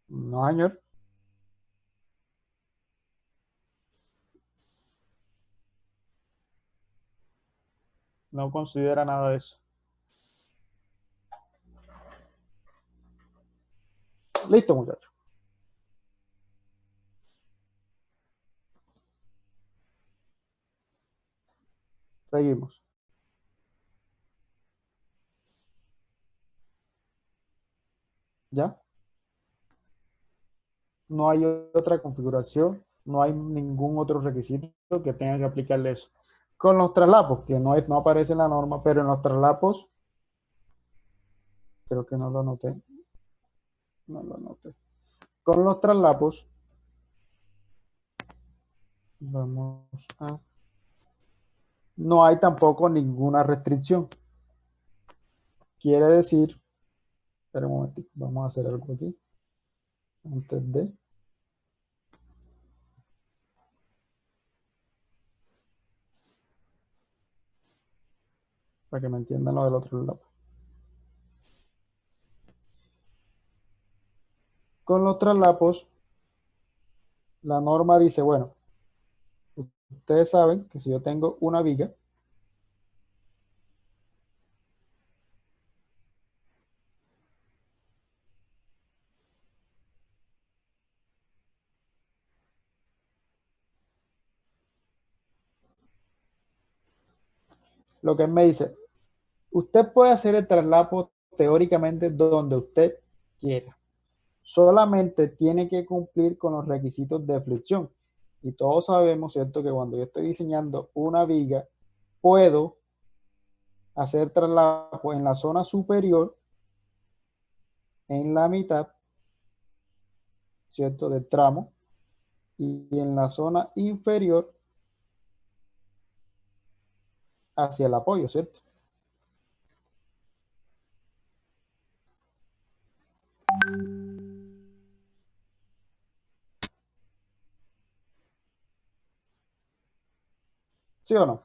No, señor. No considera nada de eso. Listo, muchachos. Seguimos. ¿Ya? No hay otra configuración, no hay ningún otro requisito que tenga que aplicarle eso. Con los traslapos, que no aparece en la norma, pero en los traslapos, creo que no lo anoté. No lo anoté. Con los traslapos, vamos a... No hay tampoco ninguna restricción. Quiere decir, espera un momentito, vamos a hacer algo aquí. Antes de... para que me entiendan lo del otro lado. Con los traslapos, la norma dice, bueno, ustedes saben que si yo tengo una viga, lo que me dice, usted puede hacer el traslapo teóricamente donde usted quiera. Solamente tiene que cumplir con los requisitos de flexión. Y todos sabemos, ¿cierto?, que cuando yo estoy diseñando una viga, puedo hacer traslapo en la zona superior, en la mitad, ¿cierto?, del tramo, y en la zona inferior hacia el apoyo, ¿cierto? ¿Sí o no?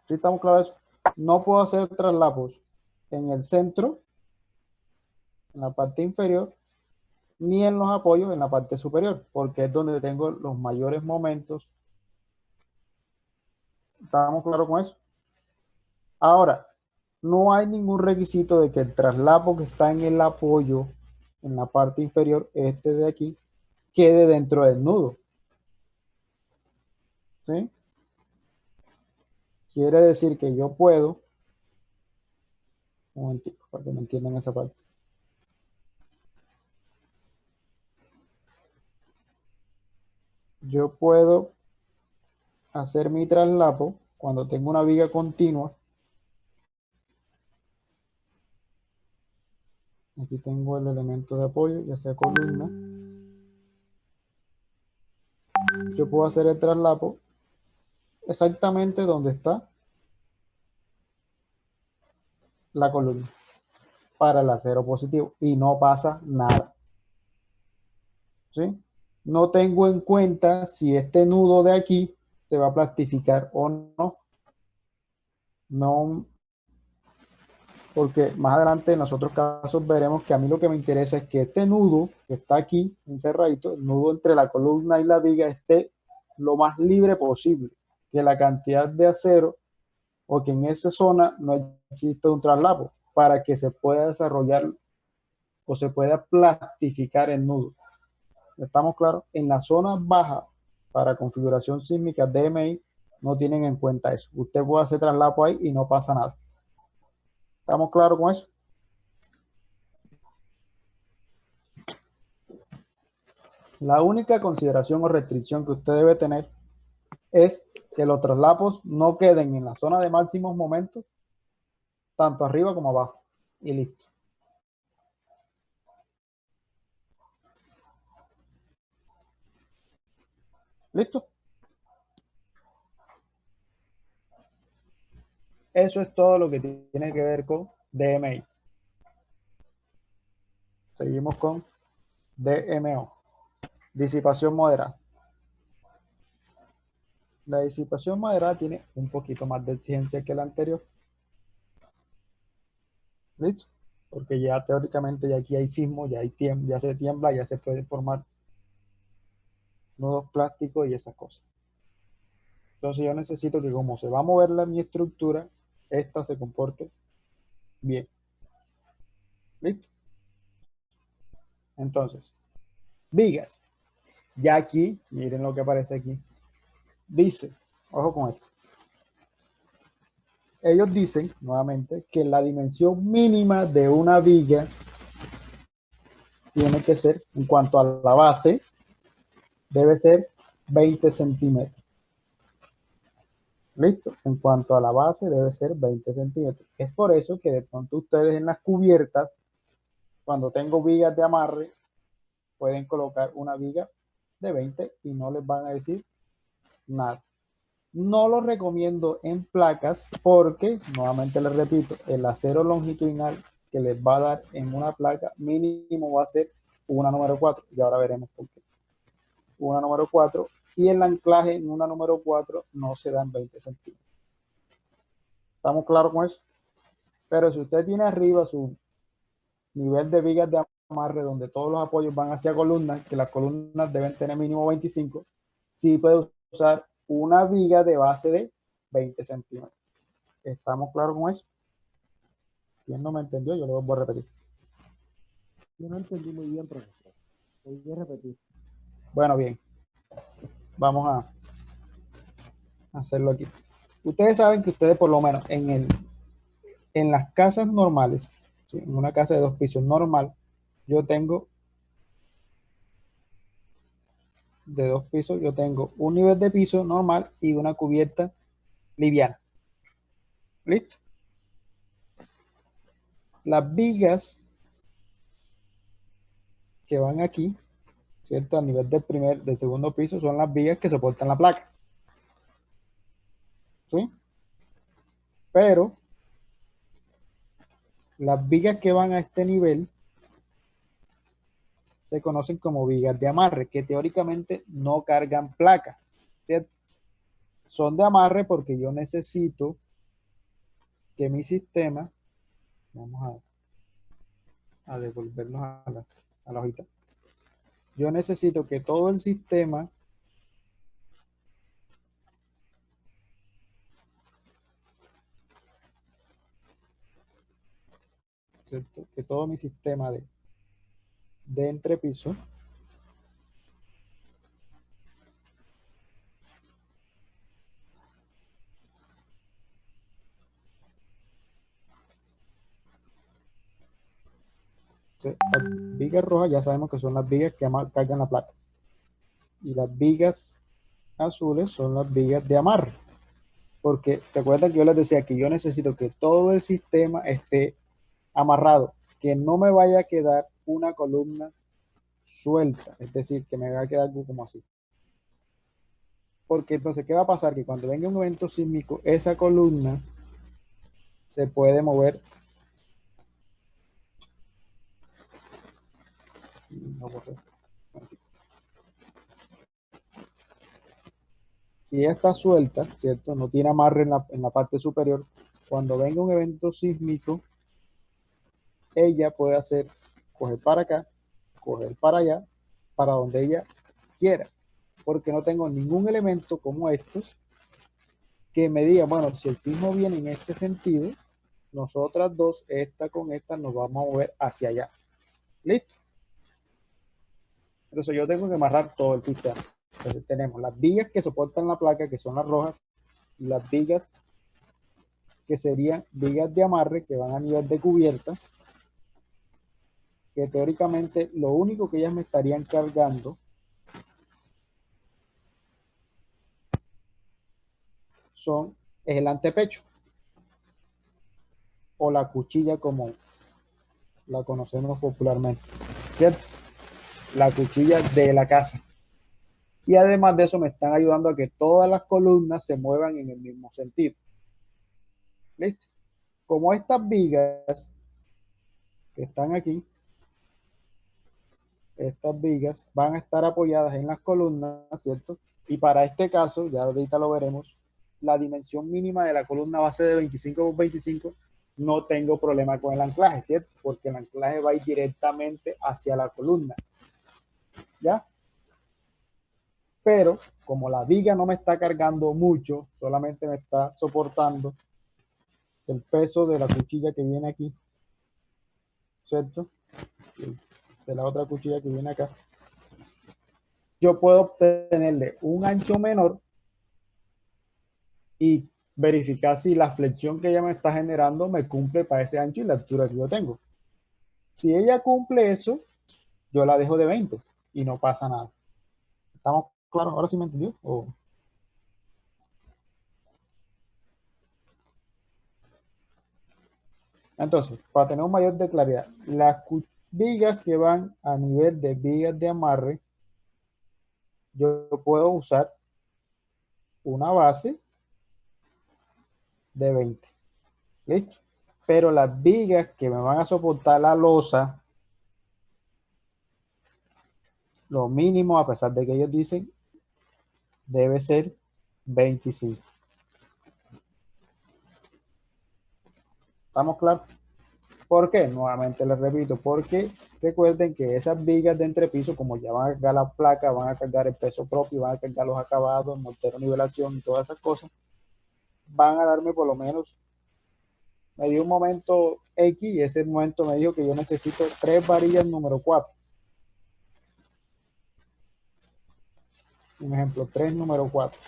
¿Sí estamos claros de eso? No puedo hacer traslapos en el centro, en la parte inferior, ni en los apoyos en la parte superior, porque es donde tengo los mayores momentos. ¿Estamos claros con eso? Ahora, no hay ningún requisito de que el traslapo que está en el apoyo, en la parte inferior, este de aquí, quede dentro del nudo. ¿Sí? Quiere decir que yo puedo, un momentico, para que me entiendan esa parte. Yo puedo hacer mi traslapo cuando tengo una viga continua. Aquí tengo el elemento de apoyo, ya sea columna. Yo puedo hacer el traslapo exactamente donde está la columna para el acero positivo y no pasa nada. ¿Sí? No tengo en cuenta si este nudo de aquí se va a plastificar o no. No, porque más adelante en los otros casos veremos que a mí lo que me interesa es que este nudo que está aquí encerradito, el nudo entre la columna y la viga, esté lo más libre posible, que la cantidad de acero o que en esa zona no exista un traslapo para que se pueda desarrollar o se pueda plastificar el nudo. ¿Estamos claros? En la zona baja para configuración sísmica DMI no tienen en cuenta eso. Usted puede hacer traslapo ahí y no pasa nada. ¿Estamos claros con eso? La única consideración o restricción que usted debe tener es que los traslapos no queden en la zona de máximos momentos, tanto arriba como abajo. Y listo. ¿Listo? Eso es todo lo que tiene que ver con DMI. Seguimos con DMO. Disipación moderada. La disipación moderada tiene un poquito más de exigencia que la anterior. ¿Listo? Porque ya teóricamente ya aquí hay sismo, ya se tiembla, ya se puede formar nudos plásticos y esas cosas. Entonces yo necesito que como se va a mover mi estructura, esta se comporte bien. ¿Listo? Entonces, vigas. Ya aquí, miren lo que aparece aquí. Dice, ojo con esto. Ellos dicen, nuevamente, que la dimensión mínima de una viga tiene que ser, en cuanto a la base, debe ser 20 centímetros. ¿Listo? En cuanto a la base, debe ser 20 centímetros. Es por eso que de pronto ustedes en las cubiertas, cuando tengo vigas de amarre, pueden colocar una viga de 20 y no les van a decir nada. No lo recomiendo en placas porque, nuevamente les repito, el acero longitudinal que les va a dar en una placa mínimo va a ser una número 4. Y ahora veremos por qué. Una número 4 y el anclaje en una número 4 no se dan 20 centímetros. ¿Estamos claros con eso? Pero si usted tiene arriba su nivel de vigas de amarre donde todos los apoyos van hacia columnas, que las columnas deben tener mínimo 25, sí puede usar una viga de base de 20 centímetros. ¿Estamos claros con eso? ¿Quién no me entendió? Yo lo voy a repetir. Yo no entendí muy bien, profesor. Voy a repetir. Bueno, bien. Vamos a hacerlo aquí. Ustedes saben que ustedes por lo menos en las casas normales, ¿sí? En una casa de 2 pisos normal, yo tengo de 2 pisos, yo tengo un nivel de piso normal y una cubierta liviana. ¿Listo? Las vigas que van aquí, ¿cierto? A nivel del segundo piso son las vigas que soportan la placa. ¿Sí? Pero las vigas que van a este nivel se conocen como vigas de amarre, que teóricamente no cargan placa, ¿cierto? Son de amarre porque yo necesito que mi sistema, vamos a devolvernos a la hojita. Yo necesito que todo el sistema ¿cierto? Que todo mi sistema de entrepiso las vigas rojas ya sabemos que son las vigas que cargan la placa y las vigas azules son las vigas de amarre, porque recuerda que yo les decía que yo necesito que todo el sistema esté amarrado, que no me vaya a quedar una columna suelta, es decir, que me va a quedar algo como así. Porque entonces, ¿qué va a pasar? Que cuando venga un evento sísmico, esa columna se puede mover. Si ella está suelta, ¿cierto? No tiene amarre en la parte superior. Cuando venga un evento sísmico, ella puede hacer, coger para acá, coger para allá, para donde ella quiera. Porque no tengo ningún elemento como estos que me diga, bueno, si el sismo viene en este sentido, nosotras dos, esta con esta, nos vamos a mover hacia allá. ¿Listo? Entonces yo tengo que amarrar todo el sistema. Entonces tenemos las vigas que soportan la placa, que son las rojas, y las vigas que serían vigas de amarre, que van a nivel de cubierta, que teóricamente lo único que ellas me estarían cargando es el antepecho, o la cuchilla como la conocemos popularmente, ¿cierto? La cuchilla de la casa. Y además de eso me están ayudando a que todas las columnas se muevan en el mismo sentido. ¿Listo? Como estas vigas que están aquí, estas vigas van a estar apoyadas en las columnas, ¿cierto? Y para este caso, ya ahorita lo veremos, la dimensión mínima de la columna va a ser de 25 por 25. No tengo problema con el anclaje, ¿cierto? Porque el anclaje va a ir directamente hacia la columna. ¿Ya? Pero como la viga no me está cargando mucho, solamente me está soportando el peso de la cuchilla que viene aquí, ¿cierto? De la otra cuchilla que viene acá. Yo puedo obtenerle un ancho menor y verificar si la flexión que ella me está generando me cumple para ese ancho y la altura que yo tengo. Si ella cumple eso, yo la dejo de 20 y no pasa nada. ¿Estamos claros? ¿Ahora sí me entendió? Entonces, para tener un mayor de claridad, las vigas que van a nivel de vigas de amarre, yo puedo usar una base de 20. ¿Listo? Pero las vigas que me van a soportar la losa, lo mínimo, a pesar de que ellos dicen, debe ser 25. ¿Estamos claros? ¿Por qué? Nuevamente les repito, porque recuerden que esas vigas de entrepiso, como ya van a cargar la placa, van a cargar el peso propio, van a cargar los acabados, mortero, nivelación y todas esas cosas, van a darme por lo menos, me dio un momento X y ese momento me dijo que yo necesito 3 varillas número 4. Un ejemplo, 3 número 4.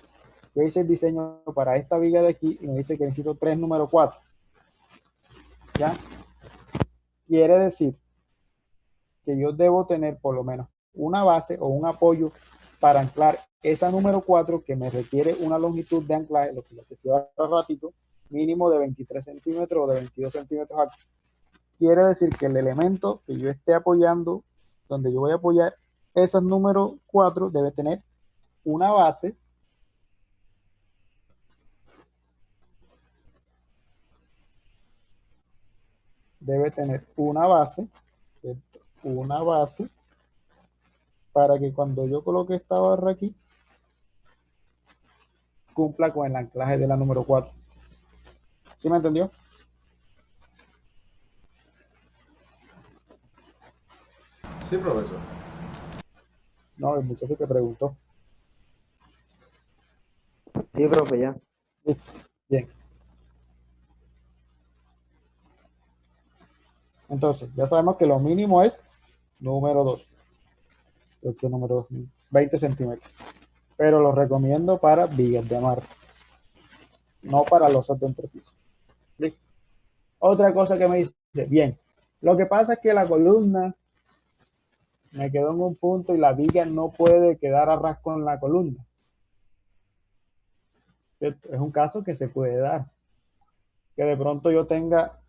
Yo hice el diseño para esta viga de aquí y me dice que necesito 3 número 4. ¿Ya? Quiere decir que yo debo tener por lo menos una base o un apoyo para anclar esa número 4 que me requiere una longitud de anclaje, lo que les decía hace ratito, mínimo de 23 centímetros o de 22 centímetros alto. Quiere decir que el elemento que yo esté apoyando, donde yo voy a apoyar esas número 4, debe tener una base ¿cierto? Una base para que cuando yo coloque esta barra aquí cumpla con el anclaje de la número 4. ¿Sí me entendió? Sí, profesor. No, el muchacho que preguntó. Sí, profe, ya. Listo. Bien. Entonces, ya sabemos que lo mínimo es número 2. Este número 20 centímetros. Pero lo recomiendo para vigas de amarre, no para losas de entrepiso. ¿Listo? Otra cosa que me dice, bien, lo que pasa es que la columna me quedó en un punto y la viga no puede quedar a ras con la columna. ¿Cierto? Es un caso que se puede dar. Que de pronto yo tenga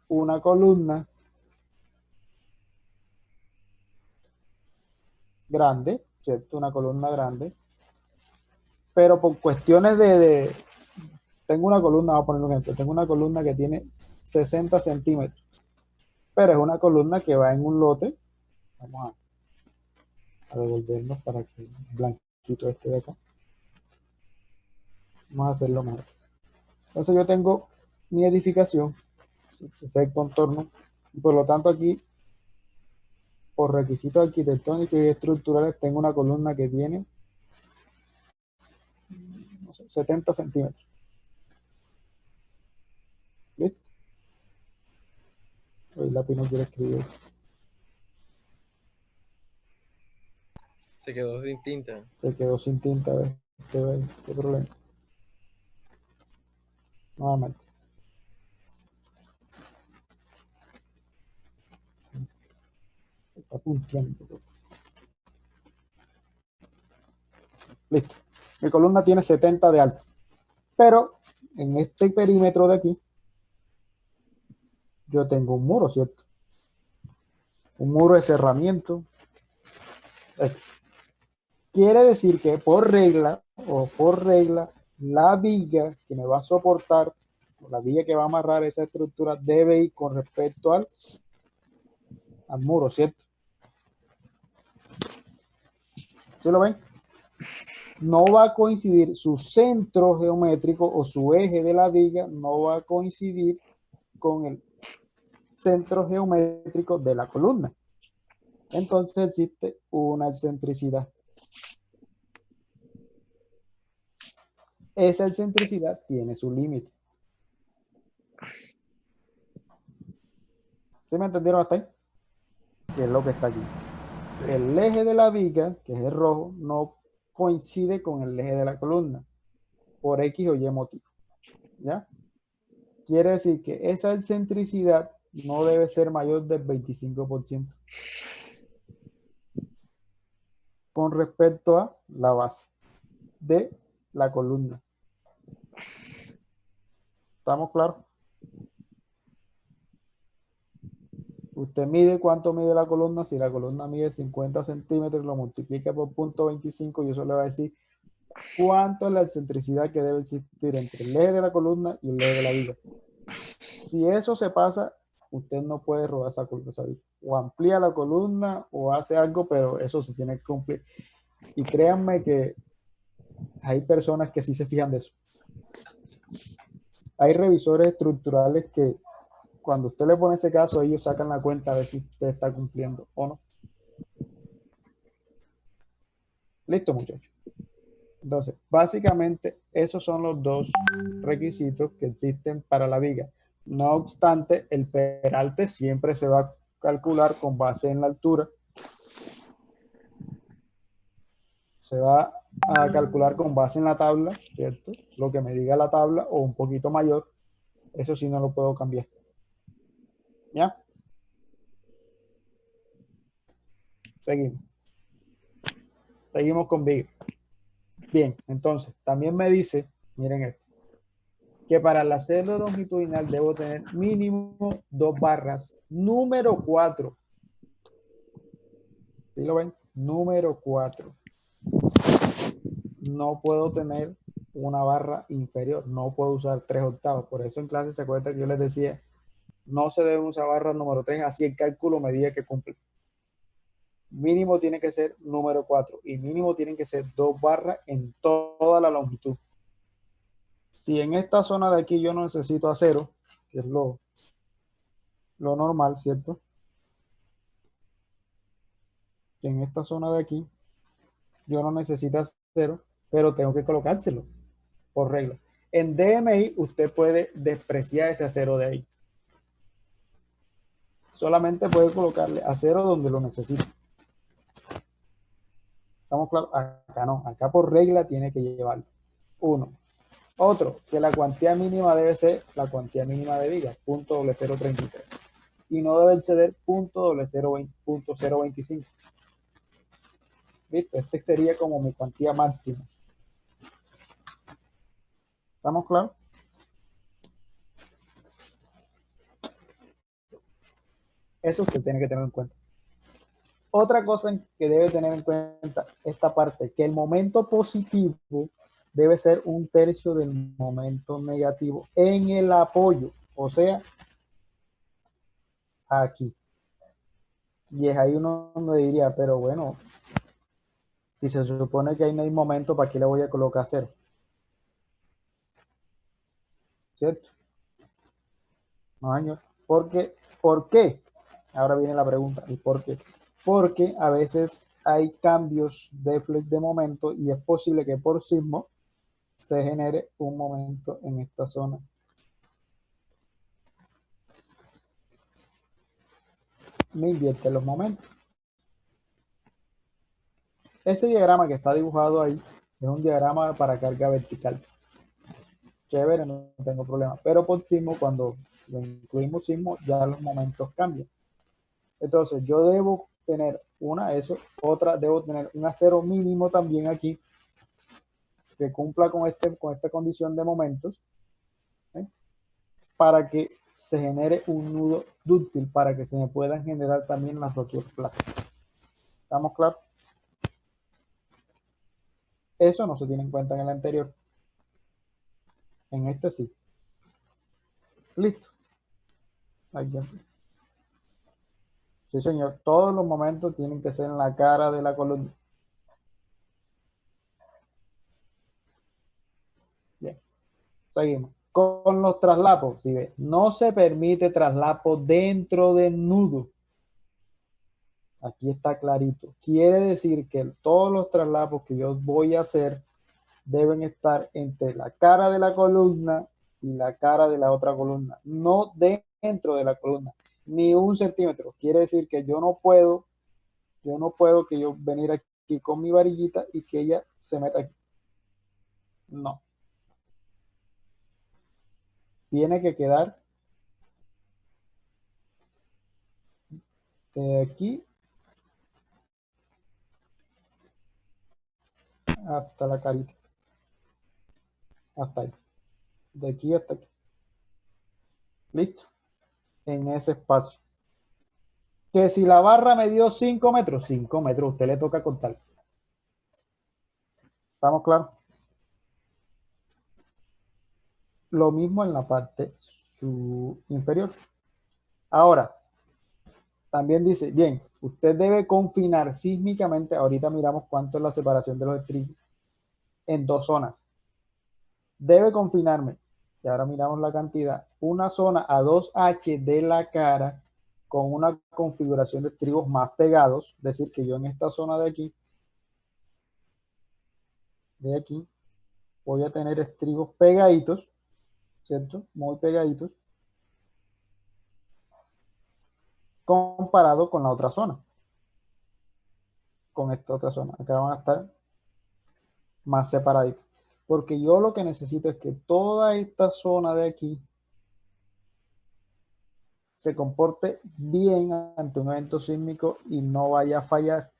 una columna grande, ¿cierto? Una columna grande, pero por cuestiones tengo una columna, voy a poner un ejemplo, tengo una columna que tiene 60 centímetros, pero es una columna que va en un lote. Vamos a devolvernos para que el blanquito este de acá. Vamos a hacerlo mejor. Entonces yo tengo mi edificación, ese es el contorno, y por lo tanto aquí, por requisitos arquitectónicos y estructurales, tengo una columna que tiene, no sé, 70 centímetros. ¿Listo? Hoy el lápiz no quiere escribir. Se quedó sin tinta. Se quedó sin tinta, a ver, qué problema. Nuevamente. Está punteando. Listo. Mi columna tiene 70 de alto. Pero en este perímetro de aquí, yo tengo un muro, ¿cierto? Un muro de cerramiento. Quiere decir que por regla, la viga que me va a soportar, la viga que va a amarrar esa estructura, debe ir con respecto al muro, ¿cierto? ¿Sí lo ven? No va a coincidir su centro geométrico o su eje de la viga, no va a coincidir con el centro geométrico de la columna. Entonces existe una excentricidad. Esa excentricidad tiene su límite. ¿Sí me entendieron hasta ahí? ¿Qué es lo que está aquí? El eje de la viga, que es el rojo, no coincide con el eje de la columna por X o Y motivo. ¿Ya? Quiere decir que esa excentricidad no debe ser mayor del 25% con respecto a la base de la columna. ¿Estamos claros? Usted mide cuánto mide la columna. Si la columna mide 50 centímetros, lo multiplica por 0.25 y eso le va a decir cuánto es la excentricidad que debe existir entre el eje de la columna y el eje de la viga. Si eso se pasa, usted no puede rodar esa columna. O amplía la columna o hace algo, pero eso se tiene que cumplir. Y créanme que hay personas que sí se fijan de eso. Hay revisores estructurales que cuando usted le pone ese caso, ellos sacan la cuenta a ver si usted está cumpliendo o no. Listo, muchachos. Entonces, básicamente, esos son los dos requisitos que existen para la viga. No obstante, el peralte siempre se va a calcular con base en la altura. Se va a calcular con base en la tabla, ¿cierto? Lo que me diga la tabla o un poquito mayor. Eso sí no lo puedo cambiar. ¿Ya? Seguimos. Seguimos con viga. Bien, entonces, también me dice, miren esto, que para la celda longitudinal debo tener mínimo 2 barras. Número 4. ¿Sí lo ven? Número 4. No puedo tener una barra inferior. No puedo usar 3 octavos. Por eso en clase se acuerda que yo les decía, no se debe usar barra número 3, así el cálculo me diga que cumple. Mínimo tiene que ser número 4 y mínimo tienen que ser 2 barras en toda la longitud. Si en esta zona de aquí yo no necesito acero, que es lo normal, ¿cierto? Que en esta zona de aquí yo no necesito acero, pero tengo que colocárselo por regla. En DMI usted puede despreciar ese acero de ahí. Solamente puede colocarle acero donde lo necesite. ¿Estamos claros? Acá no, acá por regla tiene que llevarlo. 1. Otro, que la cuantía mínima debe ser la cuantía mínima de viga, .033. Y no debe exceder .025. ¿Listo? Este sería como mi cuantía máxima. ¿Estamos claros? Eso usted tiene que tener en cuenta. Otra cosa que debe tener en cuenta esta parte, que el momento positivo debe ser 1/3 del momento negativo en el apoyo, o sea, aquí. Y es ahí uno donde diría, pero bueno, si se supone que ahí no hay momento, ¿para qué le voy a colocar 0? ¿Cierto? No, señor. Porque, ¿por qué? Ahora viene la pregunta, ¿y por qué? Porque a veces hay cambios de flex de momento y es posible que por sismo se genere un momento en esta zona. Me invierte los momentos. Ese diagrama que está dibujado ahí es un diagrama para carga vertical. Chévere, no tengo problema. Pero por sismo, cuando le incluimos sismo, ya los momentos cambian. Entonces, yo debo tener otra, debo tener un acero mínimo también aquí que cumpla con esta condición de momentos, ¿eh? Para que se genere un nudo dúctil, para que se me puedan generar también las roturas plásticas. ¿Estamos claros? Eso no se tiene en cuenta en el anterior. En este sí. Listo. Ahí ya. Sí, señor. Todos los momentos tienen que ser en la cara de la columna. Bien. Seguimos. Con los traslapos, ¿sí ve? No se permite traslapo dentro del nudo. Aquí está clarito. Quiere decir que todos los traslapos que yo voy a hacer deben estar entre la cara de la columna y la cara de la otra columna. No dentro de la columna. Ni 1 centímetro. Quiere decir que yo no puedo que yo venir aquí con mi varillita y que ella se meta aquí. No. Tiene que quedar de aquí hasta la carita. Hasta ahí. De aquí hasta aquí. Listo. En ese espacio. Que si la barra me dio 5 metros, 5 metros, usted le toca contar. ¿Estamos claros? Lo mismo en la parte inferior. Ahora, también dice, bien, usted debe confinar sísmicamente, ahorita miramos cuánto es la separación de los estribos, en 2 zonas. Debe confinarme y ahora miramos la cantidad, una zona a 2H de la cara con una configuración de estribos más pegados, es decir, que yo en esta zona de aquí, voy a tener estribos pegaditos, ¿cierto? Muy pegaditos, comparado con la otra zona, con esta otra zona. Acá van a estar más separaditos, porque yo lo que necesito es que toda esta zona de aquí se comporte bien ante un evento sísmico y no vaya a fallar,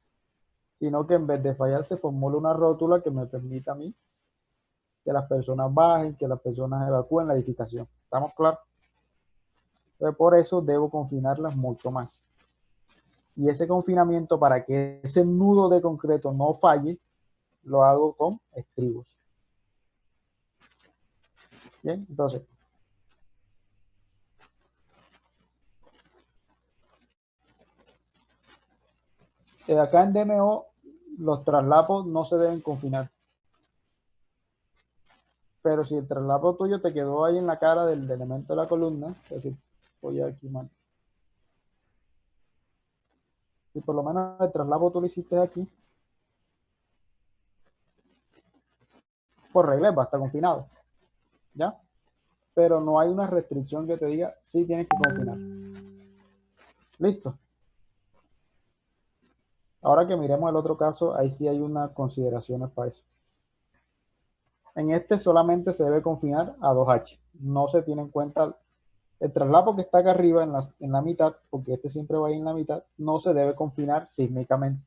sino que en vez de fallar se formule una rótula que me permita a mí que las personas bajen, que las personas evacúen la edificación. ¿Estamos claros? Entonces, por eso debo confinarlas mucho más. Y ese confinamiento, para que ese nudo de concreto no falle, lo hago con estribos. Bien, entonces, acá en DMO los traslapos no se deben confinar. Pero si el traslapo tuyo te quedó ahí en la cara del elemento de la columna, es decir, voy aquí, man. Si por lo menos el traslapo tú lo hiciste aquí, por regla va a estar confinado, ¿ya? Pero no hay una restricción que te diga si tienes que confinar. Listo. Ahora que miremos el otro caso, ahí sí hay unas consideraciones para eso. En este solamente se debe confinar a 2H. No se tiene en cuenta el traslapo que está acá arriba en la mitad, porque este siempre va a ir en la mitad, no se debe confinar sísmicamente.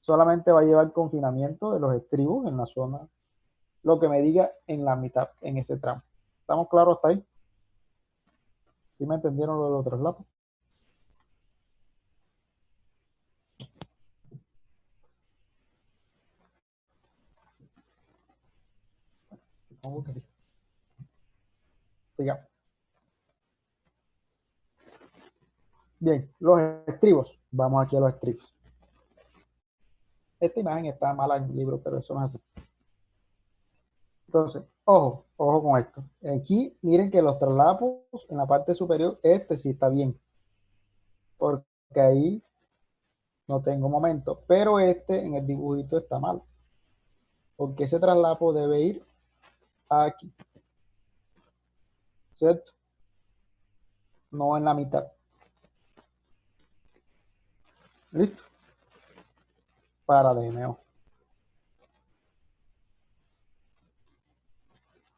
Solamente va a llevar confinamiento de los estribos en la zona, lo que me diga en la mitad, en ese tramo. ¿Estamos claros hasta ahí? ¿Sí me entendieron lo de los traslapos? Supongo que sí. Sigamos. Bien, los estribos. Vamos aquí a los estribos. Esta imagen está mala en el libro, pero eso no es así. Entonces, ojo con esto. Aquí miren que los traslapos en la parte superior, este sí está bien, porque ahí no tengo momento, pero este en el dibujito está mal, porque ese traslapo debe ir aquí, ¿cierto? No en la mitad. ¿Listo? Para DMO.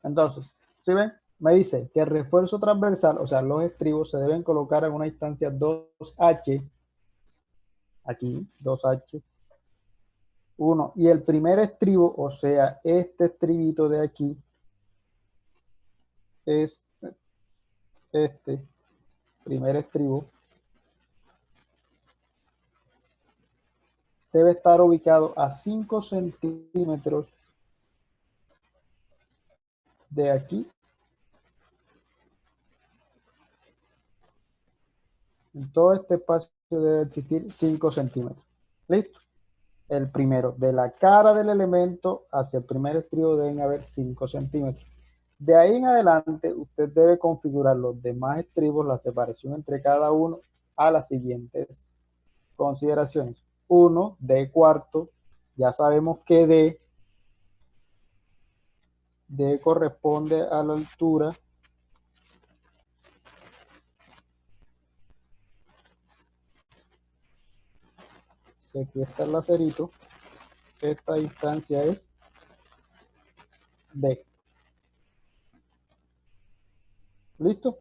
Entonces, ¿sí ven? Me dice que el refuerzo transversal, o sea, los estribos se deben colocar en una distancia 2H, aquí, 2H, 1, y el primer estribo, o sea, este estribito de aquí, es este primer estribo, debe estar ubicado a 5 centímetros de aquí. En todo este espacio debe existir 5 centímetros. ¿Listo? El primero, de la cara del elemento hacia el primer estribo deben haber 5 centímetros. De ahí en adelante, usted debe configurar los demás estribos, la separación entre cada uno, a las siguientes consideraciones. 1, D cuarto. Ya sabemos que D corresponde a la altura aquí está el lacerito, esta distancia es D. ¿Listo?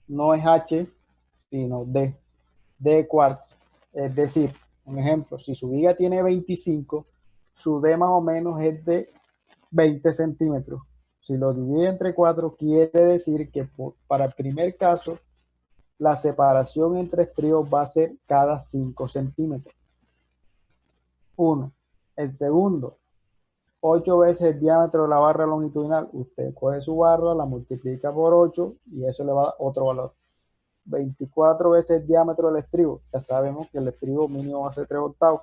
No es H, sino D. D cuartos. Es decir, un ejemplo, si su viga tiene 25, su D más o menos es de 20 centímetros. Si lo divide entre 4, quiere decir que para el primer caso, la separación entre estribos va a ser cada 5 centímetros. 1. El segundo, 8 veces el diámetro de la barra longitudinal. Usted coge su barra, la multiplica por 8 y eso le va a dar otro valor. 24 veces el diámetro del estribo. Ya sabemos que el estribo mínimo va a ser 3 octavos.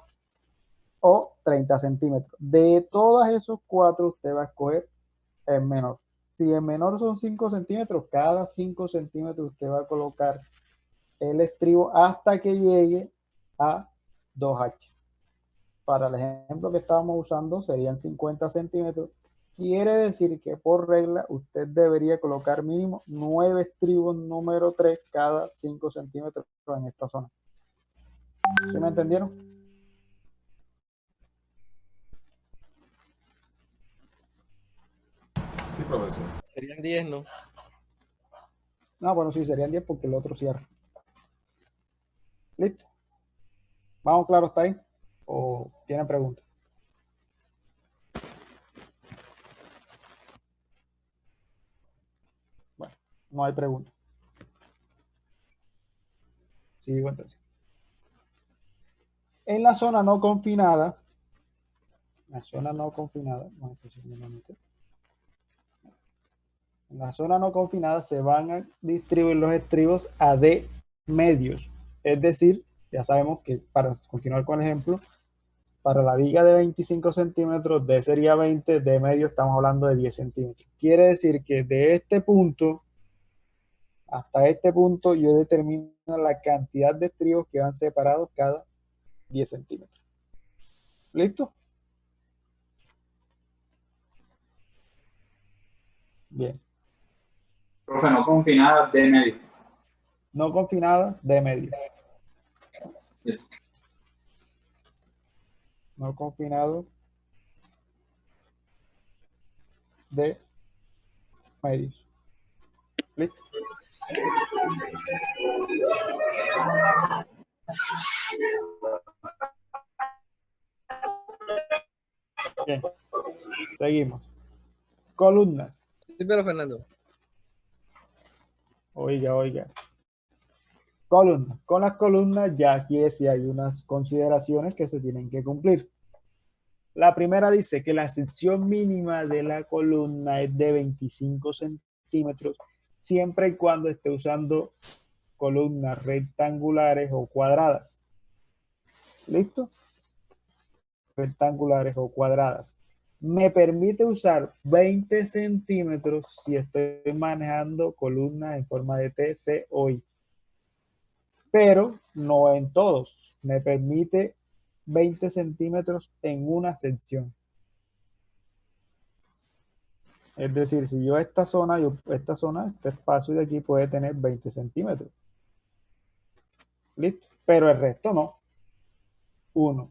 O 30 centímetros. De todas esos 4, usted va a escoger es menor. Si el menor son 5 centímetros, cada 5 centímetros usted va a colocar el estribo hasta que llegue a 2H. Para el ejemplo que estábamos usando serían 50 centímetros. Quiere decir que por regla usted debería colocar mínimo 9 estribos número 3 cada 5 centímetros en esta zona. ¿Sí me entendieron? Sí, profesor. Serían 10, ¿no? No, bueno, sí, serían 10 porque el otro cierra. ¿Listo? ¿Vamos claro hasta ahí? ¿O tienen preguntas? Bueno, no hay preguntas. Sigo entonces. En la zona no confinada, en la zona no confinada se van a distribuir los estribos a D medios. Es decir, ya sabemos que para continuar con el ejemplo, para la viga de 25 centímetros, D sería 20, D medio estamos hablando de 10 centímetros. Quiere decir que de este punto hasta este punto yo determino la cantidad de estribos que van separados cada 10 centímetros. ¿Listo? Bien. Profe, no confinada de medio. No confinada de medio. Yes. No confinado de medios. ¿Listo? Bien. Seguimos. Columnas. Sí, pero Fernando. Oiga. Columnas. Con las columnas ya aquí sí hay unas consideraciones que se tienen que cumplir. La primera dice que la sección mínima de la columna es de 25 centímetros siempre y cuando esté usando columnas rectangulares o cuadradas. ¿Listo? Rectangulares o cuadradas. Me permite usar 20 centímetros si estoy manejando columnas en forma de T, C o I. Pero no en todos. Me permite 20 centímetros en una sección. Es decir, si yo este espacio de aquí puede tener 20 centímetros. ¿Listo? Pero el resto no. 1.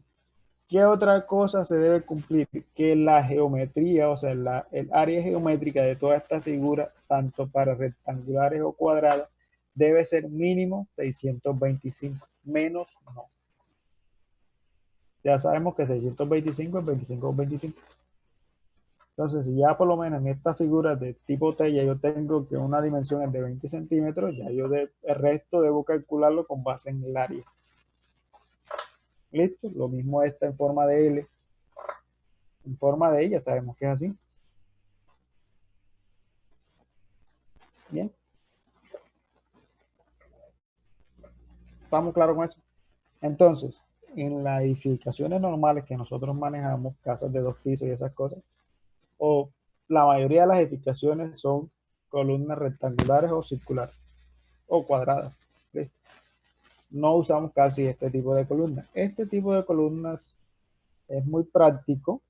¿Qué otra cosa se debe cumplir? Que la geometría, o sea, el área geométrica de toda esta figura, tanto para rectangulares o cuadradas, debe ser mínimo 625. Menos no. Ya sabemos que 625 es 25 por 25. Entonces, si ya por lo menos en esta figura de tipo T ya yo tengo que una dimensión es de 20 centímetros, ya yo el resto debo calcularlo con base en el área. ¿Listo? Lo mismo esta en forma de L. En forma de I ya sabemos que es así. Bien. ¿Estamos claros con eso? Entonces, en las edificaciones normales que nosotros manejamos, casas de 2 pisos y esas cosas, o la mayoría de las edificaciones son columnas rectangulares o circulares o cuadradas. ¿Listo? No usamos casi este tipo de columnas. Este tipo de columnas es muy práctico,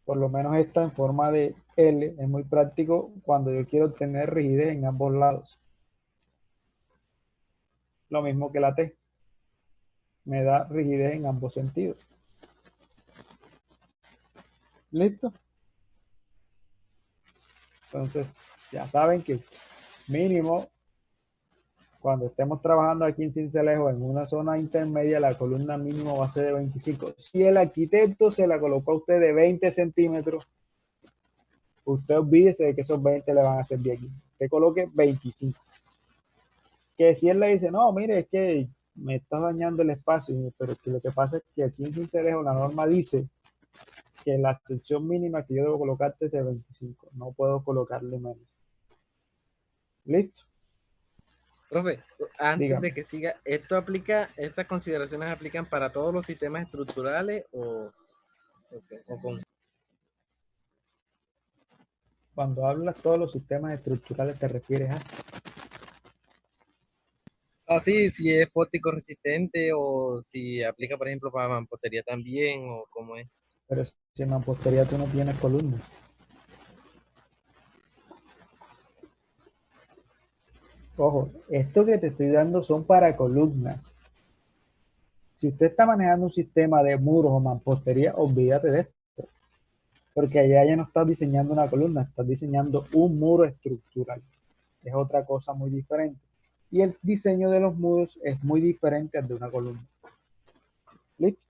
por lo menos esta en forma de L, es muy práctico cuando yo quiero tener rigidez en ambos lados. Lo mismo que la T. Me da rigidez en ambos sentidos. ¿Listo? Entonces, ya saben que mínimo, cuando estemos trabajando aquí en Sincelejo, en una zona intermedia, la columna mínimo va a ser de 25. Si el arquitecto se la colocó a usted de 20 centímetros, usted olvídese de que esos 20 le van a servir aquí. Usted coloque 25. Que si él le dice, no, mire, es que me está dañando el espacio, pero es que lo que pasa es que aquí en Sincelejo la norma dice que la sección mínima que yo debo colocarte es de 25. No puedo colocarle menos. ¿Listo? Profe, antes Dígame. de que siga, ¿estas consideraciones aplican para todos los sistemas estructurales o con? Cuando hablas todos los sistemas estructurales, ¿te refieres a? Así, si es pórtico resistente o si aplica, por ejemplo, para mampostería también o cómo es. Pero si en mampostería tú no tienes columnas. Ojo, esto que te estoy dando son para columnas. Si usted está manejando un sistema de muros o mampostería, olvídate de esto. Porque allá ya no estás diseñando una columna, estás diseñando un muro estructural. Es otra cosa muy diferente. Y el diseño de los muros es muy diferente al de una columna. ¿Listo?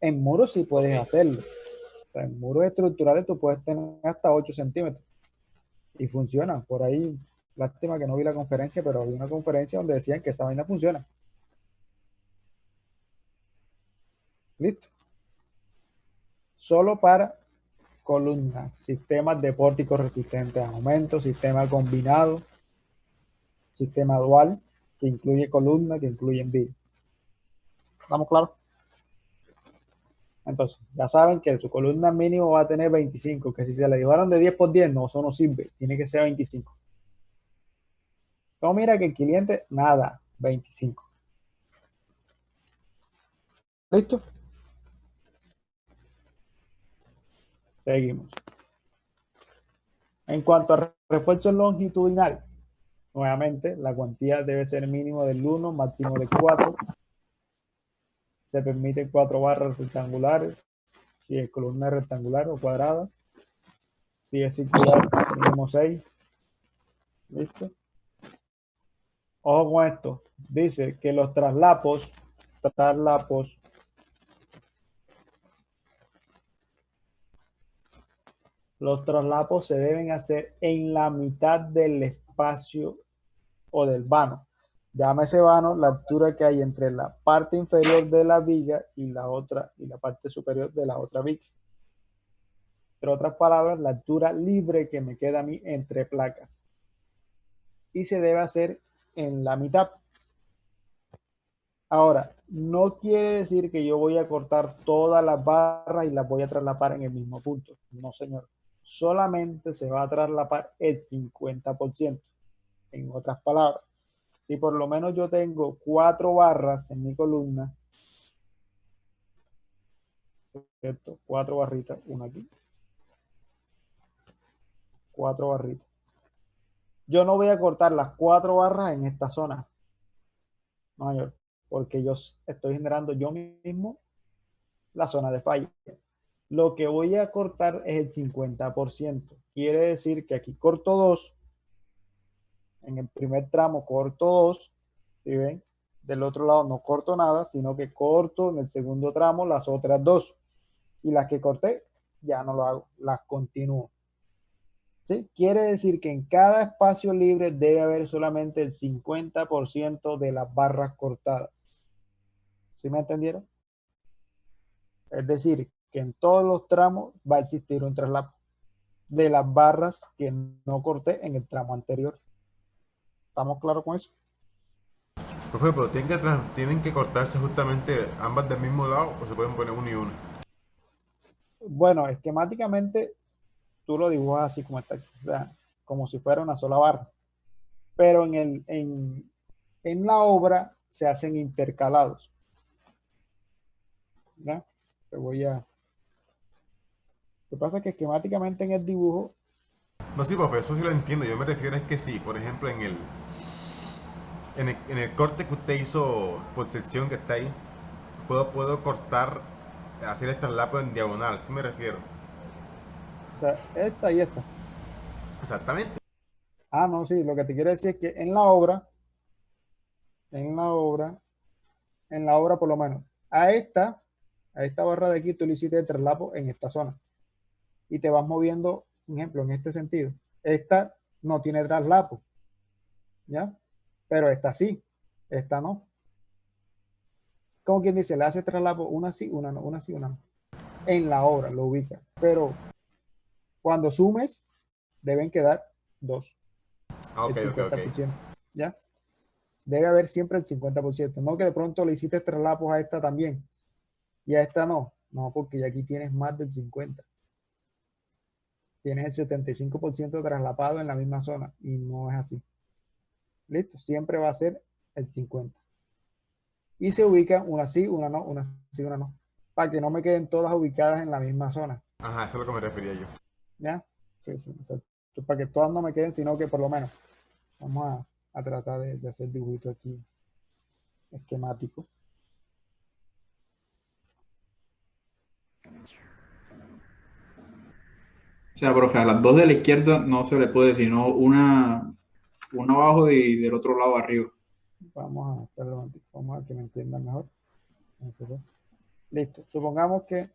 En muros sí puedes hacerlo. O sea, en muros estructurales tú puedes tener hasta 8 centímetros. Y funcionan. Por ahí, lástima que no vi la conferencia, pero había una conferencia donde decían que esa vaina funciona. ¿Listo? Solo para columnas, sistemas de pórticos resistentes a aumento, sistema combinado, sistema dual, que incluye columna, que incluye envío. ¿Estamos claros? Entonces, ya saben que su columna mínimo va a tener 25, que si se le llevaron de 10 por 10, no, eso no sirve, tiene que ser 25. No, mira que el cliente, nada, 25. ¿Listo? Seguimos. En cuanto a refuerzo longitudinal, nuevamente, la cuantía debe ser mínimo del 1, máximo de 4. Se permiten 4 barras rectangulares, si es columna rectangular o cuadrada. Si es circular, mínimo 6. ¿Listo? Ojo con esto. Dice que los traslapos se deben hacer en la mitad del espacio o del vano. Llámese vano la altura que hay entre la parte inferior de la viga y la parte superior de la otra viga. Entre otras palabras, la altura libre que me queda a mí entre placas. Y se debe hacer en la mitad. Ahora, no quiere decir que yo voy a cortar todas las barras y las voy a traslapar en el mismo punto. No, señor. Solamente se va a traslapar el 50%. En otras palabras, si por lo menos yo tengo 4 barras en mi columna, ¿cierto? 4 barritas, una aquí. 4 barritas. Yo no voy a cortar las 4 barras en esta zona. No, señor, porque yo estoy generando yo mismo la zona de falla. Lo que voy a cortar es el 50%. Quiere decir que aquí corto 2. En el primer tramo corto 2. ¿Sí ven? Del otro lado no corto nada, sino que corto en el segundo tramo las otras 2. Y las que corté, ya no lo hago. Las continúo. ¿Sí? Quiere decir que en cada espacio libre debe haber solamente el 50% de las barras cortadas. ¿Sí me entendieron? Es decir, que en todos los tramos va a existir un traslapo de las barras que no corté en el tramo anterior. ¿Estamos claros con eso? Profe, pero tienen que cortarse justamente ambas del mismo lado o se pueden poner una y una. Bueno, esquemáticamente tú lo dibujas así como está, o sea, como si fuera una sola barra. Pero en la obra se hacen intercalados. ¿Ya? Te voy a... Lo que pasa es que esquemáticamente en el dibujo... No, sí, profe, eso sí lo entiendo. Yo me refiero es que sí, por ejemplo, en el corte que usted hizo por sección que está ahí, puedo cortar, hacer el traslapo en diagonal, ¿sí me refiero? O sea, esta y esta. Exactamente. Ah, no, sí, lo que te quiero decir es que en la obra por lo menos, a esta barra de aquí tú le hiciste el traslapo en esta zona. Y te vas moviendo, por ejemplo, en este sentido. Esta no tiene traslapo. ¿Ya? Pero esta sí, esta no. Como quien dice, le hace traslapo una sí, una no, una sí, una no. En la obra lo ubica. Pero cuando sumes, deben quedar 2. Ok, el 50%. ok. ¿Ya? Debe haber siempre el 50%. No que de pronto le hiciste traslapos a esta también. Y a esta no. No, porque ya aquí tienes más del 50%. tienes el 75% traslapado en la misma zona y no es así. ¿Listo? Siempre va a ser el 50%. Y se ubican una sí, una no, una sí, una no. Para que no me queden todas ubicadas en la misma zona. Ajá, eso es lo que me refería yo. ¿Ya? Sí, sí. O sea, que para que todas no me queden, sino que por lo menos vamos a tratar de hacer dibujito aquí esquemático. O sea, profe, a las dos de la izquierda no se le puede, sino una abajo y del otro lado arriba. Vamos a que me entiendan mejor. Listo. Supongamos que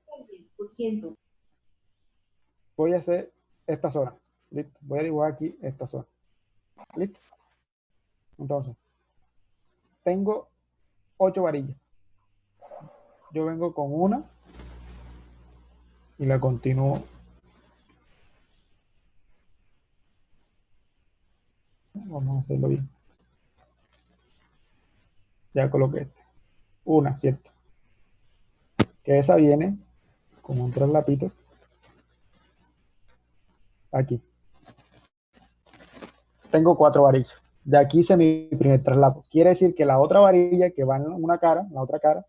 voy a hacer esta zona. Listo. Voy a dibujar aquí esta zona. Listo. Entonces, tengo 8 varillas. Yo vengo con una y la continúo. Vamos a hacerlo bien. Ya coloqué este. Una, ¿cierto? Que esa viene con un traslapito aquí. Tengo 4 varillas. De aquí hice mi primer traslapo. Quiere decir que la otra varilla que va en una cara, la otra cara,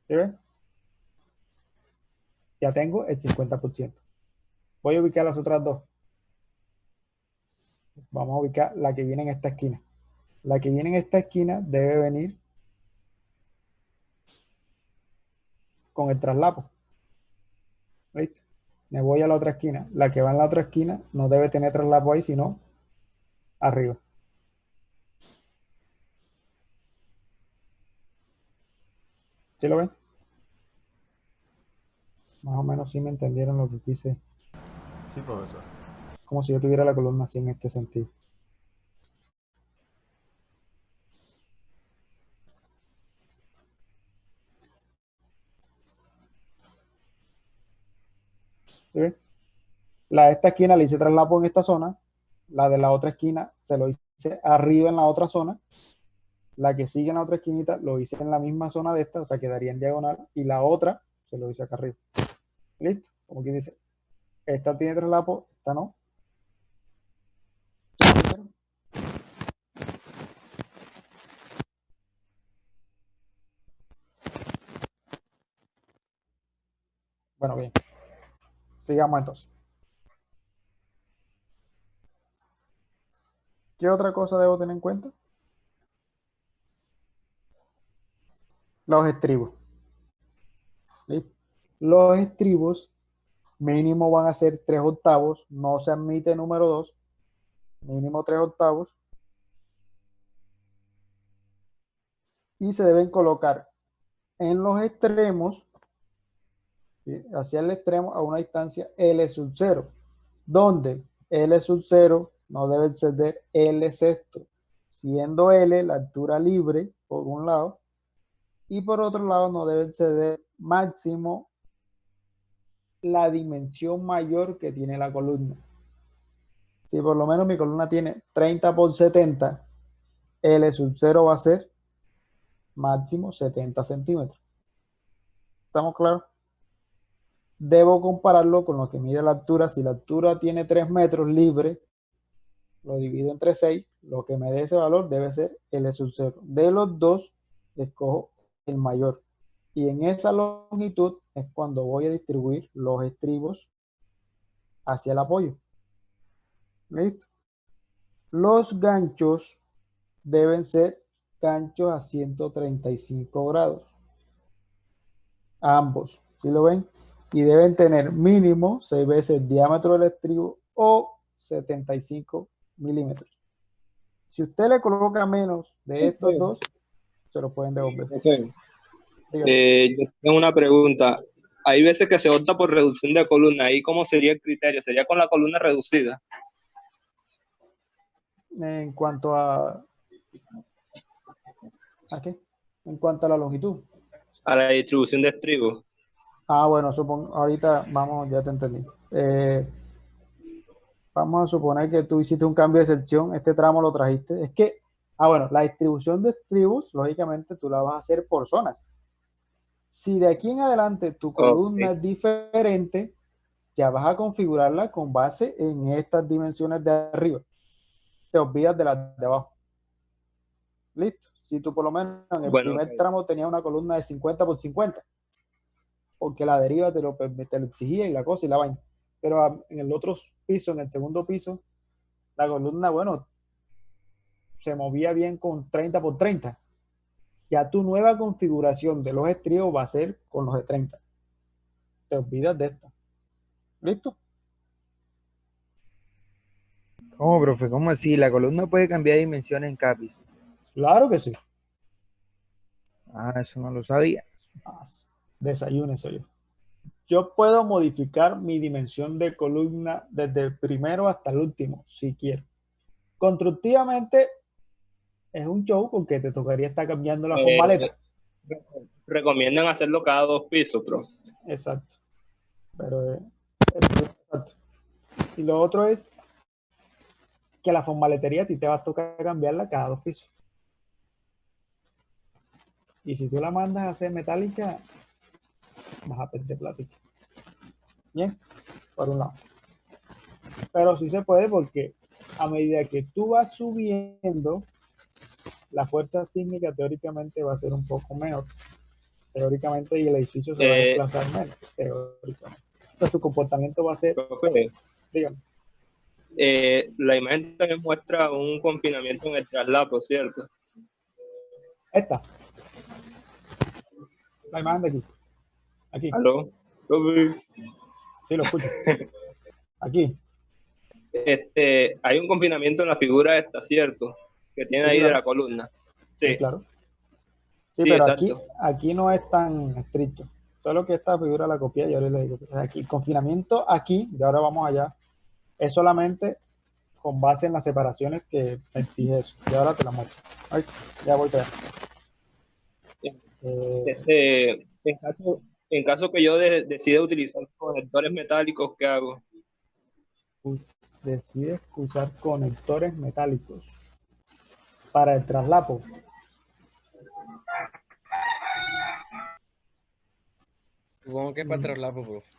¿sí ves? Ya tengo el 50%. Voy a ubicar las otras dos. Vamos a ubicar la que viene en esta esquina. La que viene en esta esquina debe venir con el traslapo. ¿Listo? Me voy a la otra esquina. La que va en la otra esquina no debe tener traslapo ahí, sino arriba. ¿Sí lo ven? Más o menos sí me entendieron lo que quise. Sí, profesor. Como si yo tuviera la columna así en este sentido. ¿Sí ven? La de esta esquina le hice traslapo en esta zona. La de la otra esquina se lo hice arriba en la otra zona. La que sigue en la otra esquinita lo hice en la misma zona de esta, o sea, quedaría en diagonal. Y la otra se lo hice acá arriba. ¿Listo? Como que dice, esta tiene traslapo, esta no. Bueno, bien. Sigamos entonces. ¿Qué otra cosa debo tener en cuenta? Los estribos. ¿Listo? Los estribos mínimo van a ser 3/8. No se admite número 2. Mínimo 3/8. Y se deben colocar en los extremos, ¿sí? Hacia el extremo a una distancia L sub 0, donde L sub 0 no debe exceder L sexto, siendo L la altura libre por un lado, y por otro lado no debe exceder máximo la dimensión mayor que tiene la columna. Si por lo menos mi columna tiene 30 por 70, L sub 0 va a ser máximo 70 centímetros. ¿Estamos claros? Debo compararlo con lo que mide la altura. Si la altura tiene 3 metros libre, lo divido entre 6, lo que me dé ese valor debe ser L sub 0. De los dos, escojo el mayor. Y en esa longitud es cuando voy a distribuir los estribos hacia el apoyo. ¿Listo? Los ganchos deben ser ganchos a 135 grados. Ambos, ¿sí lo ven? Y deben tener mínimo 6 veces el diámetro del estribo o 75 milímetros. Si usted le coloca menos de estos dos, se lo pueden devolver. Yo tengo una pregunta. Hay veces que se opta por reducción de columna. ¿Ahí cómo sería el criterio? ¿Sería con la columna reducida? En cuanto a... ¿A qué? En cuanto a la longitud. A la distribución de estribos. Bueno, supongo, ahorita vamos, ya te entendí. Vamos a suponer que tú hiciste un cambio de sección, este tramo lo trajiste. Es que, bueno, la distribución de estribos, lógicamente, tú la vas a hacer por zonas. Si de aquí en adelante tu columna es diferente, ya vas a configurarla con base en estas dimensiones de arriba. Te olvidas de las de abajo. Listo. Si tú por lo menos en el primer tramo tenías una columna de 50 por 50, porque la deriva te lo exigía y la cosa y la vaina. Pero en el otro piso, en el segundo piso, la columna, bueno, se movía bien con 30 por 30. Ya tu nueva configuración de los estribos va a ser con los de 30. Te olvidas de esto. ¿Listo? ¿Cómo, profe? ¿Cómo así? ¿La columna puede cambiar de dimensiones en cada piso? Claro que sí. Ah, eso no lo sabía. Desayune soy yo. Yo puedo modificar mi dimensión de columna desde el primero hasta el último, si quiero. Constructivamente es un show porque te tocaría estar cambiando la formaleta. Recomiendan hacerlo cada 2 pisos, profe. Exacto. Pero exacto. Y lo otro es que la formaletería a ti te va a tocar cambiarla cada 2 pisos. Y si tú la mandas a hacer metálica, vas a perder plática. Bien, por un lado. Pero sí se puede porque a medida que tú vas subiendo, la fuerza sísmica teóricamente va a ser un poco menor. Teóricamente, y el edificio se va a desplazar menos, teóricamente. Entonces su comportamiento va a ser... Dígame. La imagen también muestra un confinamiento en el traslapo, ¿cierto? Esta. La imagen de aquí. Aquí. ¿Aló? Sí, lo escucho. Aquí. Hay un confinamiento en la figura esta, ¿cierto? Que tiene Sí, ahí claro. de la columna. Sí, Sí, claro. Sí, sí, pero exacto. aquí no es tan estricto. Solo que esta figura la copié y ahora le digo. Aquí, confinamiento aquí, y ahora vamos allá, es solamente con base en las separaciones que exige eso. Y ahora te la muestro. Ay, ya voy para allá. En caso que yo decida utilizar conectores metálicos, ¿qué hago? Decides usar conectores metálicos para el traslapo. Supongo que para el traslapo, profe.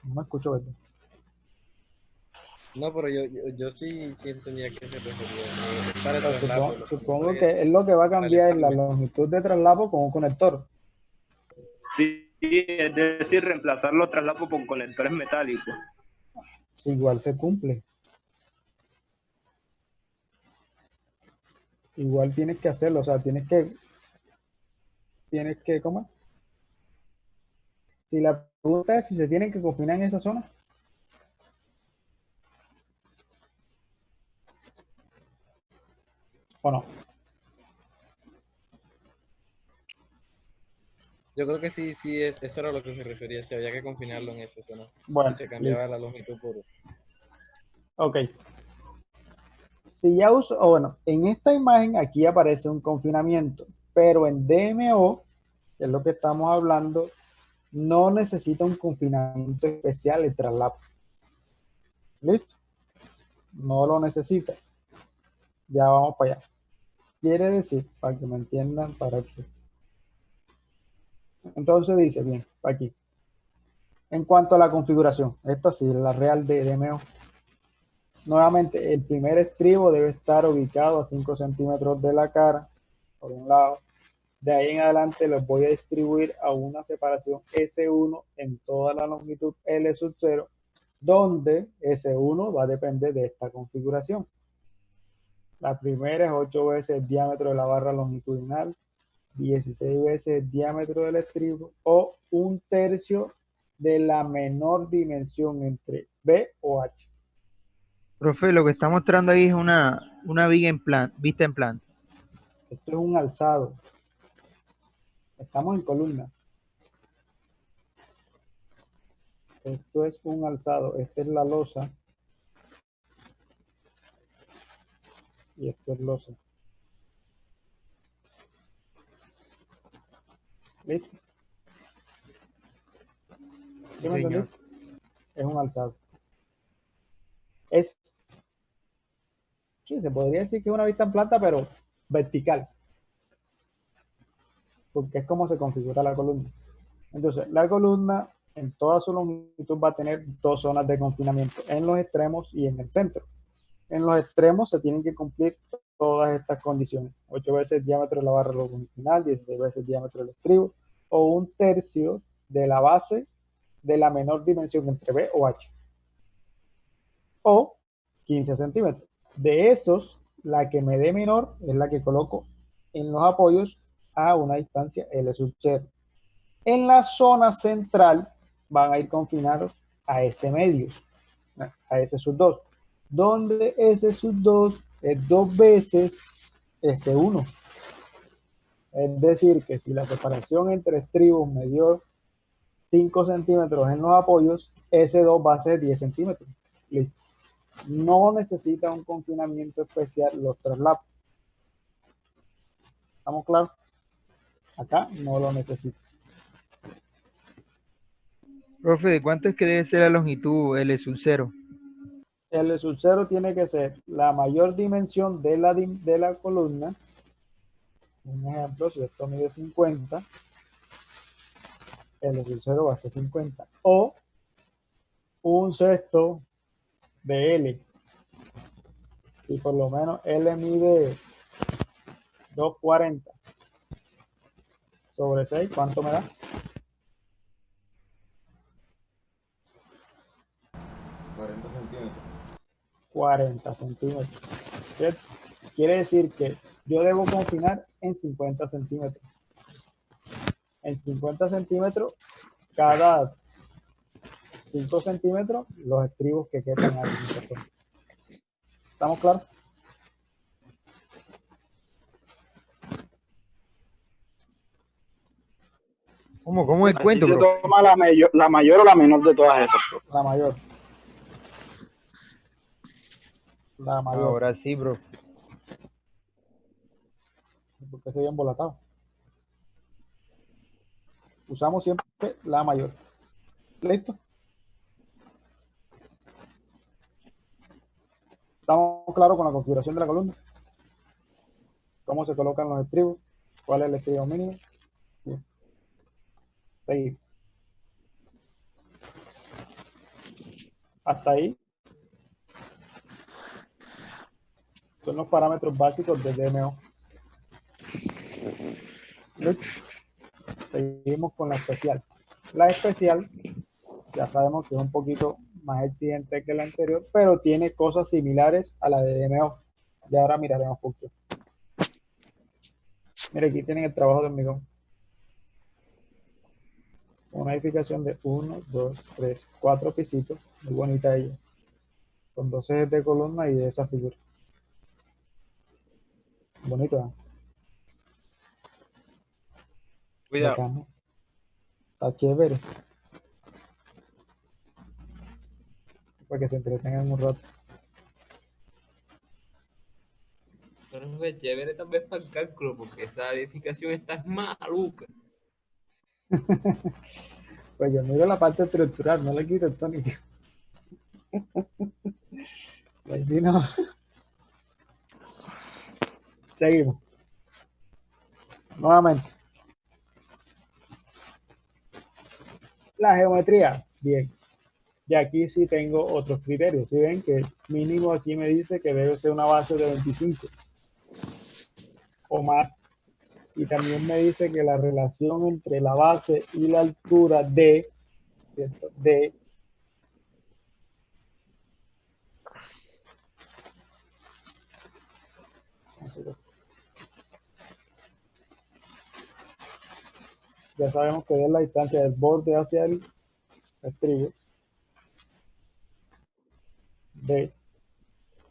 No me escucho, ¿verdad? No, pero yo sí entendía que se refería para el traslapo. Supongo que es lo que va a cambiar la longitud de traslapo con un conector. Sí, es decir, reemplazar los traslapos por conectores metálicos. Sí, igual se cumple. Igual tienes que hacerlo, o sea, tienes que, ¿cómo? Si la pregunta es si se tienen que confinar en esa zona. ¿O no? Yo creo que sí, eso era lo que se refería, si había que confinarlo en esa zona. Bueno, si se cambiaba la longitud por... Ok. Si ya uso, o bueno, en esta imagen aquí aparece un confinamiento, pero en DMO, que es lo que estamos hablando, no necesita un confinamiento especial el traslapo. ¿Listo? No lo necesita. Ya vamos para allá. Quiere decir, para que me entiendan, para que... Entonces dice, bien, aquí. En cuanto a la configuración, esta sí es la real de DMO. Nuevamente, el primer estribo debe estar ubicado a 5 centímetros de la cara, por un lado. De ahí en adelante los voy a distribuir a una separación S1 en toda la longitud L sub 0, donde S1 va a depender de esta configuración. La primera es 8 veces el diámetro de la barra longitudinal, 16 veces el diámetro del estribo o 1/3 de la menor dimensión entre B o H. Profe, lo que está mostrando ahí es una vista en planta. Esto es un alzado. Estamos en columna. Esto es un alzado. Esta es la losa. Y esto es losa. ¿Listo? ¿Sí me entendés? Es un alzado. Sí, se podría decir que es una vista en planta, pero vertical. porque es como se configura la columna. Entonces, la columna en toda su longitud va a tener dos zonas de confinamiento, en los extremos y en el centro. En los extremos se tienen que cumplir todas estas condiciones: 8 veces el diámetro de la barra longitudinal, 16 veces el diámetro del estribo, o un tercio de la base de la menor dimensión entre B o H, o 15 centímetros. De esos, la que me dé menor es la que coloco en los apoyos a una distancia L sub 0. En la zona central van a ir confinados a S medios, a S sub 2, donde S sub 2 es 2 veces S1. Es decir, que si la separación entre estribos me dio 5 centímetros en los apoyos, S2 va a ser 10 centímetros. Listo. No necesita un confinamiento especial los traslapos. ¿Estamos claros? Acá no lo necesita. Profe, ¿de cuánto es que debe ser la longitud L sub 0? L sub 0 tiene que ser la mayor dimensión de la columna. Un ejemplo, si esto mide 50, L sub 0 va a ser 50. O un sexto de L. Si por lo menos L mide 240 sobre 6, ¿cuánto me da? 40 centímetros. 40 centímetros. ¿Cierto? Quiere decir que yo debo confinar en 50 centímetros. En 50 centímetros, cada 5 centímetros, los estribos que quedan aquí en esta zona. ¿Estamos claros? ¿Cómo es el cuento, Aquí se profe? toma la mayor o la menor de todas esas, profe. La mayor. La mayor. Ahora sí, profe. Porque se había embolatado. Usamos siempre la mayor. ¿Listo? ¿Estamos claros con la configuración de la columna? ¿Cómo se colocan los estribos? ¿Cuál es el estribo mínimo? Bien. Seguimos. Hasta ahí son los parámetros básicos del DMO. ¿Listo? Seguimos con la especial. La especial, ya sabemos que es un poquito más exigente que la anterior, pero tiene cosas similares a la de DMO. Y ahora miraremos por qué. Mira, aquí tienen el trabajo de hormigón. Una edificación de 1, 2, 3, 4 pisitos. Muy bonita ella. Con 2 ejes de columna y esa figura. Bonito, ¿eh? Cuidado. Bacano. Está chévere. Para que se entretengan un rato. Pero es chévere tal vez para el cálculo, porque esa edificación está maluca. Pues yo miro la parte estructural, no le quito el tónico. Pues si no. Seguimos. Nuevamente. La geometría. Bien. Y aquí sí tengo otros criterios. Si ven que mínimo aquí me dice que debe ser una base de 25 o más. Y también me dice que la relación entre la base y la altura de, ¿cierto? De ya sabemos que es la distancia del borde hacia el estribo.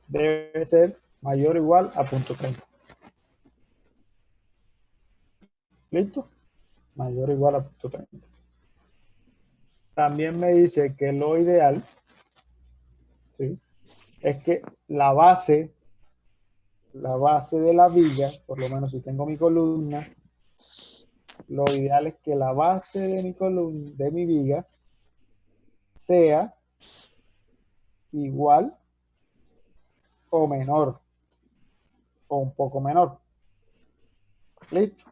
Debe ser mayor o igual a 0.30. ¿Listo? Mayor o igual a 0.30. También me dice que lo ideal, ¿sí?, es que la base de la viga, por lo menos si tengo mi columna, lo ideal es que la base de mi columna, de mi viga, sea igual o menor, o un poco menor. ¿Listo?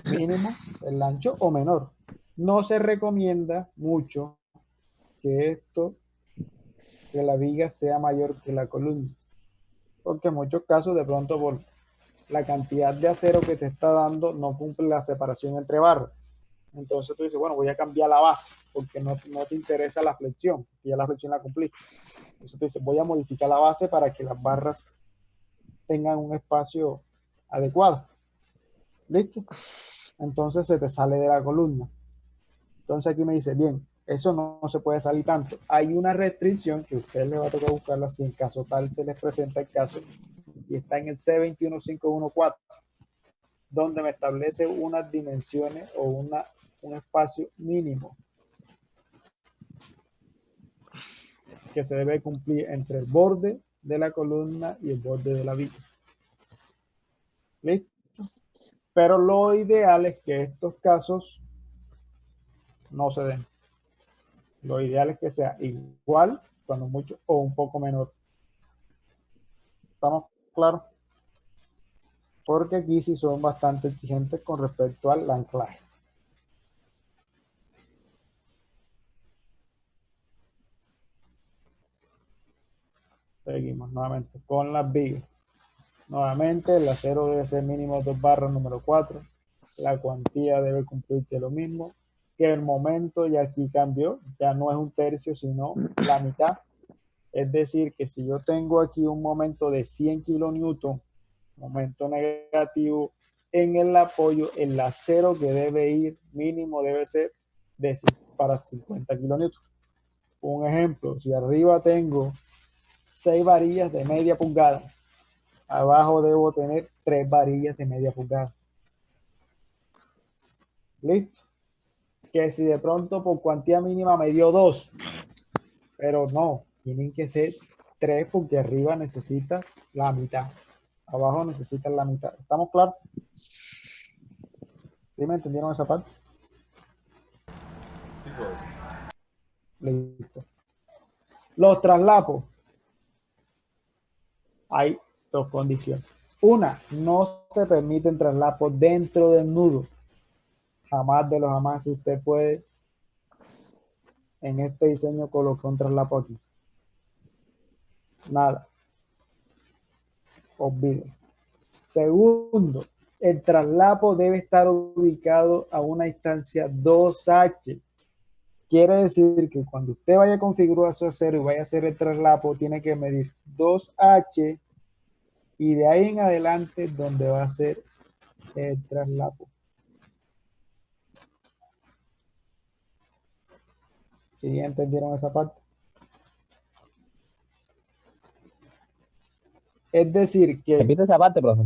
mínimo, el ancho o menor. No se recomienda mucho que la viga sea mayor que la columna, porque en muchos casos de pronto por la cantidad de acero que te está dando no cumple la separación entre barras. Entonces tú dices, bueno, voy a cambiar la base porque no te interesa la flexión, y ya la flexión la cumpliste. Entonces tú dices, voy a modificar la base para que las barras tengan un espacio adecuado. ¿Listo? Entonces se te sale de la columna. Entonces aquí me dice, bien, eso no se puede salir tanto. Hay una restricción que a ustedes les va a tocar buscarla si en caso tal se les presenta el caso, y está en el C21514, donde me establece unas dimensiones o un espacio mínimo que se debe cumplir entre el borde de la columna y el borde de la viga. ¿Listo? Pero lo ideal es que estos casos no se den. Lo ideal es que sea igual, cuando mucho, o un poco menor. ¿Estamos claros? Porque aquí sí son bastante exigentes con respecto al anclaje. Seguimos nuevamente con las vigas. Nuevamente el acero debe ser mínimo 2 barras número 4. La cuantía debe cumplirse lo mismo. Que el momento ya aquí cambió. Ya no es un tercio, sino la mitad. Es decir, que si yo tengo aquí un momento de 100 kilonewton, momento negativo en el apoyo, el acero que debe ir mínimo debe ser para 50 kilonewton. Un ejemplo, si arriba tengo 6 varillas de media pulgada, abajo debo tener 3 varillas de media pulgada. ¿Listo? Que si de pronto por cuantía mínima me dio 2, pero no, tienen que ser 3 porque arriba necesita la mitad, abajo necesita la mitad. ¿Estamos claros? ¿Sí me entendieron esa parte? Sí, pues. Listo. Los traslapos. Hay dos condiciones. Una, no se permiten traslapos dentro del nudo. Jamás de los jamás usted puede en este diseño colocar un traslapo aquí. Nada. Olvide. Segundo, el traslapo debe estar ubicado a una distancia 2H. Quiere decir que cuando usted vaya a configurar su acero y vaya a hacer el traslapo, tiene que medir 2H y de ahí en adelante donde va a ser el traslapo. ¿Sí entendieron esa parte? Es decir que... Repite esa parte, profe.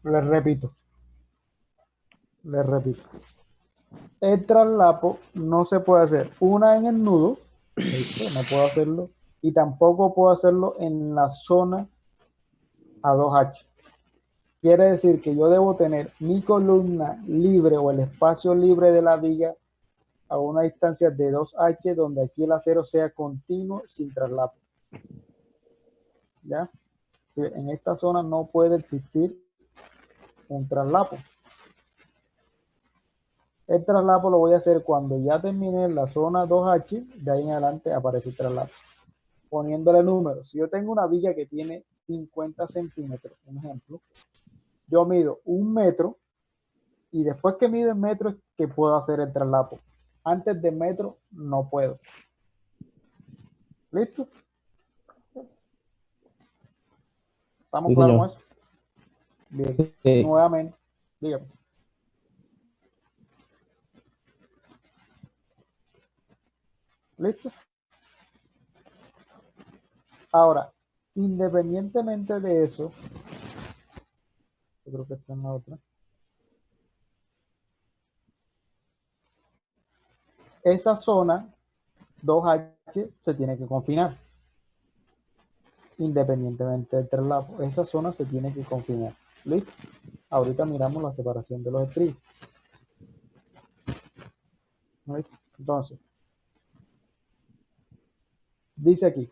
Les repito. El traslapo no se puede hacer una en el nudo, no puedo hacerlo, y tampoco puedo hacerlo en la zona a 2H. Quiere decir que yo debo tener mi columna libre o el espacio libre de la viga a una distancia de 2H, donde aquí el acero sea continuo sin traslapo. ¿Ya? Sí, en esta zona no puede existir un traslapo. El traslapo lo voy a hacer cuando ya termine la zona 2H, de ahí en adelante aparece el traslapo. Poniéndole números. Si yo tengo una viga que tiene 50 centímetros, un ejemplo, yo mido 1 metro y después que mido el metro es que puedo hacer el traslapo. Antes de metro no puedo. ¿Listo? ¿Estamos Sí, claros señor. con eso? Bien. Sí. Nuevamente, dígame. ¿Listo? Ahora, independientemente de eso, yo creo que está en la otra. Esa zona 2H se tiene que confinar. Independientemente del traslapo, esa zona se tiene que confinar. ¿Listo? Ahorita miramos la separación de los estribos. ¿Listo? Entonces, dice aquí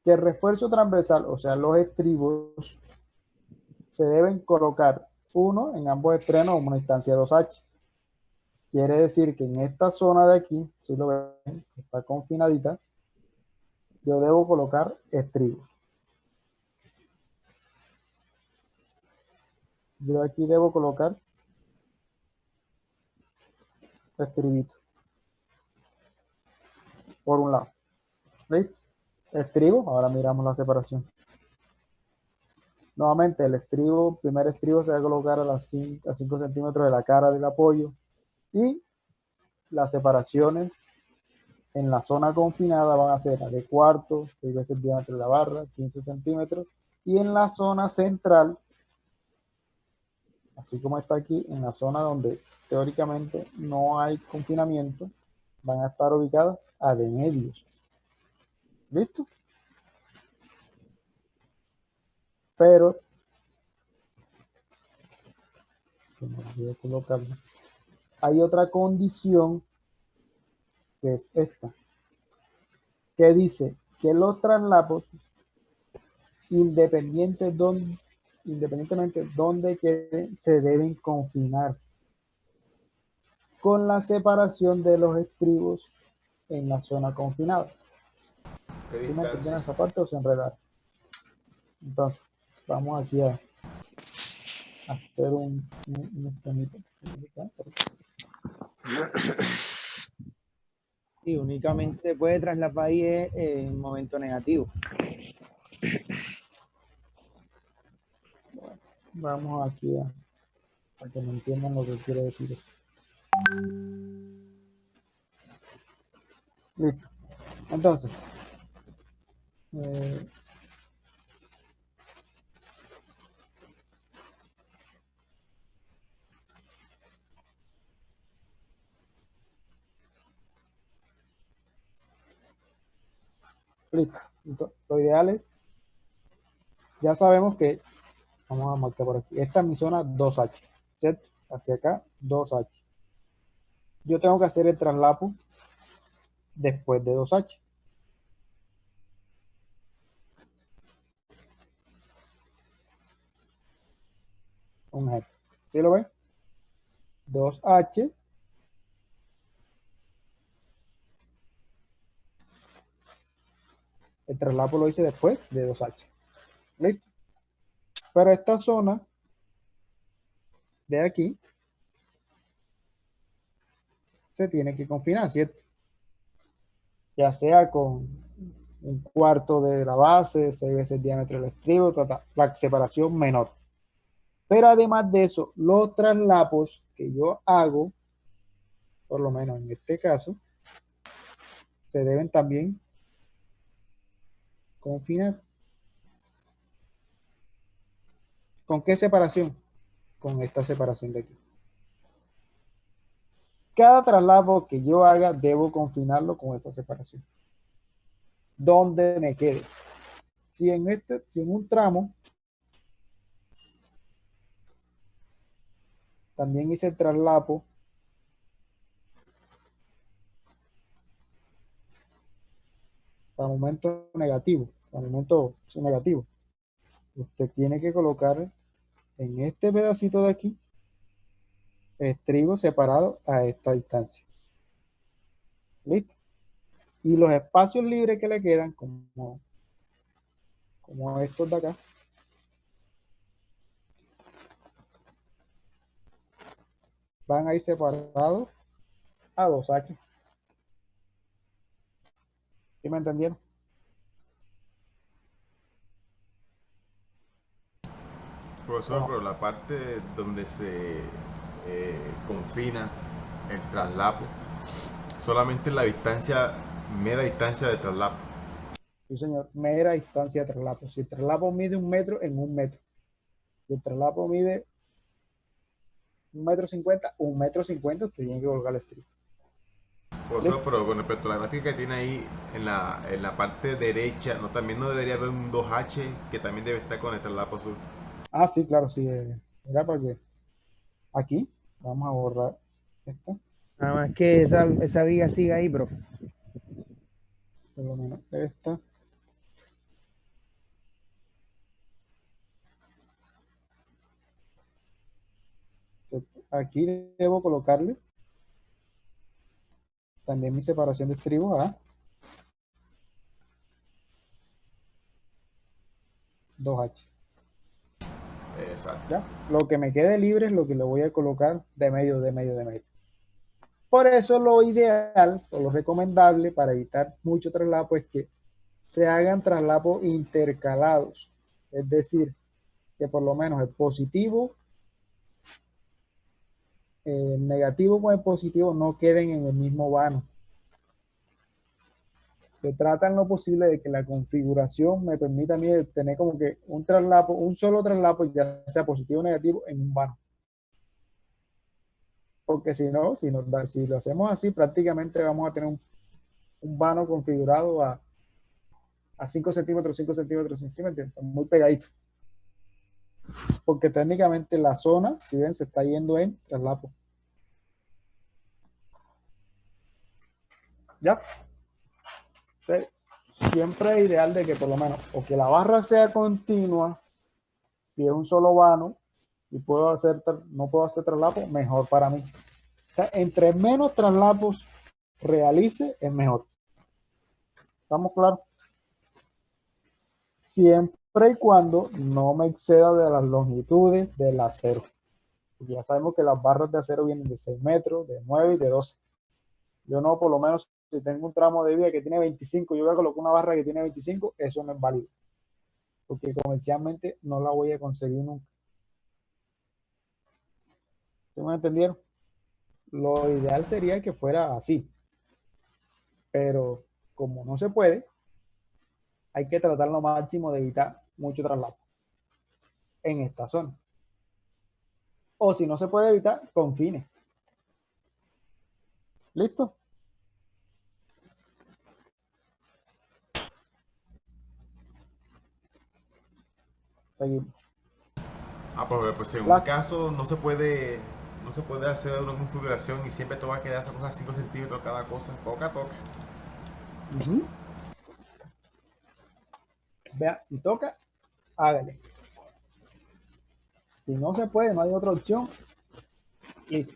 que el refuerzo transversal, o sea, los estribos, se deben colocar 1 en ambos extremos, una distancia 2H. Quiere decir que en esta zona de aquí, si lo ven, está confinadita, yo debo colocar estribos. Yo aquí debo colocar estribito. Por un lado. ¿Listo? Estribo, ahora miramos la separación. Nuevamente el primer estribo se va a colocar a 5 centímetros de la cara del apoyo y las separaciones en la zona confinada van a ser de cuarto, 6 veces el diámetro de la barra, 15 centímetros, y en la zona central, así como está aquí, en la zona donde teóricamente no hay confinamiento, van a estar ubicadas a de medios. ¿Listo? Pero se me olvidó colocarlo. Hay otra condición que es esta, que dice que los traslapos, independientemente donde queden, se deben confinar con la separación de los estribos en la zona confinada. ¿Sí me entienden esa parte o se enredaron? Entonces, vamos aquí a hacer un esquemita. Y únicamente se puede traslapar ahí en momento negativo. Bueno, vamos aquí a que me entiendan lo que quiere decir esto. Listo. Entonces, listo. Entonces, lo ideal es, ya sabemos que, vamos a marcar por aquí, esta es mi zona 2H, ¿cierto? Hacia acá, 2H. Yo tengo que hacer el traslapo después de 2H. Un ejemplo. ¿Sí lo ven? 2H. El traslapo lo hice después de 2H. ¿Listo? Pero esta zona de aquí se tiene que confinar, ¿cierto? Ya sea con un cuarto de la base, 6 veces el diámetro del estribo, la separación menor. Pero además de eso, los traslapos que yo hago, por lo menos en este caso, se deben también confinar. ¿Con qué separación? Con esta separación de aquí. Cada traslapo que yo haga, debo confinarlo con esa separación. Donde me quede. Si en un tramo también hice el traslapo para momento negativo, usted tiene que colocar en este pedacito de aquí estribo separado a esta distancia. ¿Listo? Y los espacios libres que le quedan, como estos de acá, van a ir separados a 2H. ¿Sí me entendieron? Profesor, pero la parte donde se confina el traslapo, solamente la distancia, mera distancia de traslapo. Sí, señor, mera distancia de traslapo. Si el traslapo mide 1 metro, en 1 metro. Si el traslapo mide 1,50 m, 1,50 m, usted tiene que colocar el estribo. Profesor, pero con respecto a la gráfica que tiene ahí en la parte derecha, ¿no también no debería haber un 2H que también debe estar con el traslapo azul? Ah, sí, claro, sí. Era para que aquí vamos a borrar esta. Nada más que esa viga siga ahí, profe. Por lo menos esta. aquí debo colocarle también mi separación de estribos a 2H. Exacto. ¿Ya? Lo que me quede libre es lo que le voy a colocar de medio. Por eso lo ideal o lo recomendable para evitar mucho traslapo es que se hagan traslapos intercalados. Es decir, que por lo menos el positivo, el negativo con el positivo no queden en el mismo vano. Se trata en lo posible de que la configuración me permita a mí tener como que un traslapo, un solo traslapo, ya sea positivo o negativo, en un vano. Porque si no, si lo hacemos así, prácticamente vamos a tener un vano configurado a 5 centímetros, 5 centímetros, ¿sí me entiendes? Muy pegadito. Porque técnicamente la zona, si ven, se está yendo en traslapo. ¿Ya? Entonces, siempre es ideal de que por lo menos o que la barra sea continua, si es un solo vano y no puedo hacer traslapo, mejor para mí. O sea, entre menos traslapos realice, es mejor. ¿Estamos claros? Siempre y cuando no me exceda de las longitudes del acero. Porque ya sabemos que las barras de acero vienen de 6 metros, de 9 y de 12. Yo no, por lo menos, si tengo un tramo de vía que tiene 25, yo voy a colocar una barra que tiene 25, eso no es válido. Porque comercialmente no la voy a conseguir nunca. ¿Sí me entendieron? Lo ideal sería que fuera así. Pero como no se puede, hay que tratar lo máximo de evitar mucho traslado en esta zona. O si no se puede evitar, con fines. ¿Listo? Seguimos. Pues en un caso no se puede hacer una configuración y siempre te va a quedar esa cosa 5 centímetros cada cosa. Toca. Vea, si toca, hágale. Si no se puede, no hay otra opción. Listo.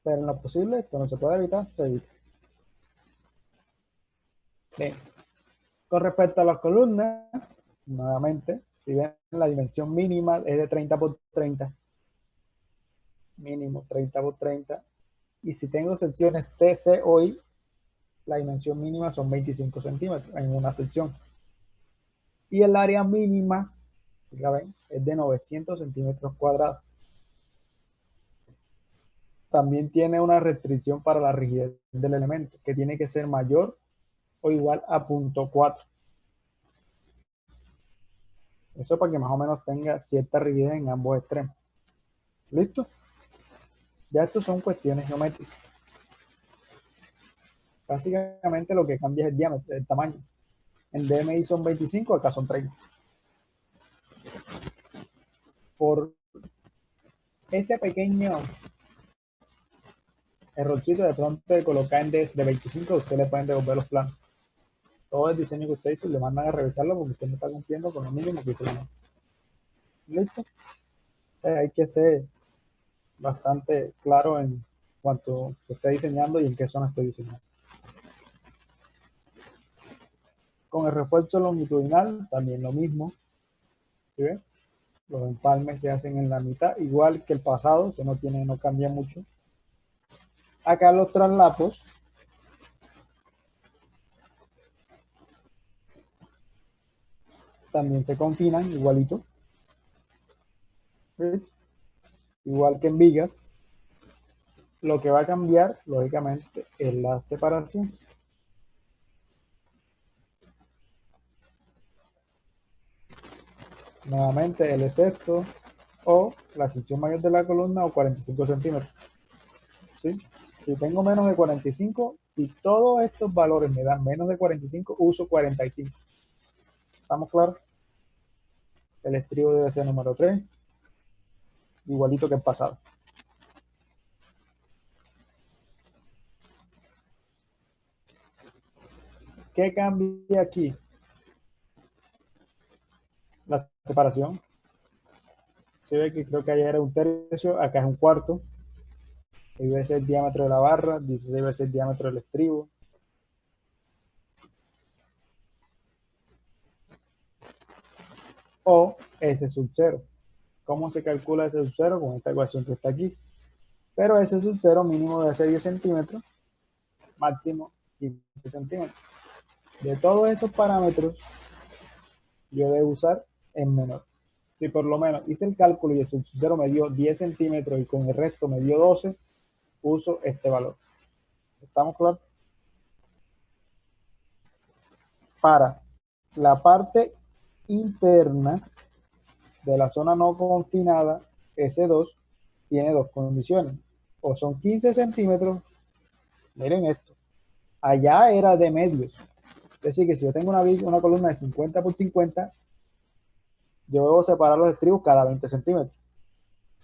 Pero en lo posible, esto no se puede evitar, se evita. Bien. Con respecto a las columnas, nuevamente, si ven la dimensión mínima es de 30 por 30. Mínimo 30 por 30. Y si tengo secciones TC o I, la dimensión mínima son 25 centímetros en una sección. Y el área mínima, ya ven, es de 900 centímetros cuadrados. También tiene una restricción para la rigidez del elemento, que tiene que ser mayor o igual a 0.4. Eso para que más o menos tenga cierta rigidez en ambos extremos. ¿Listo? Ya estos son cuestiones geométricas. Básicamente lo que cambia es el diámetro, el tamaño. En DMI son 25, acá son 30. Por ese pequeño errorcito de pronto de colocar en DS de 25, usted le pueden devolver los planos. Todo el diseño que usted hizo le mandan a revisarlo porque usted no está cumpliendo con lo mínimo que hizo. ¿Listo? Hay que ser bastante claro en cuanto se esté diseñando y en qué zona estoy diseñando. Con el refuerzo longitudinal también lo mismo. ¿Sí ven? Los empalmes se hacen en la mitad, igual que el pasado, se no cambia mucho. Acá los traslapos también se confinan igualito. ¿Sí? Igual que en vigas. Lo que va a cambiar, lógicamente, es la separación. Nuevamente el excepto o la sección mayor de la columna o 45 centímetros. ¿Sí? Si tengo menos de 45, si todos estos valores me dan menos de 45, uso 45. ¿Estamos claros? El estribo debe ser número 3, igualito que el pasado. ¿Qué cambia aquí? la separación. Se ve que creo que allá era 1/3, acá es 1/4. 6 veces el diámetro de la barra, 16 veces el diámetro del estribo. O S sub 0. ¿Cómo se calcula S sub 0? Con esta ecuación que está aquí. Pero S sub 0 mínimo debe ser 10 centímetros, máximo 15 centímetros. De todos estos parámetros, yo debo usar el menor. Si por lo menos hice el cálculo y el sub 0 me dio 10 centímetros y con el resto me dio 12, uso este valor. ¿Estamos claros? Para la parte interna de la zona no confinada, S2 tiene dos condiciones. O son 15 centímetros, miren esto, allá era de medios. Es decir, que si yo tengo una columna de 50 por 50, yo debo separar los estribos cada 20 centímetros.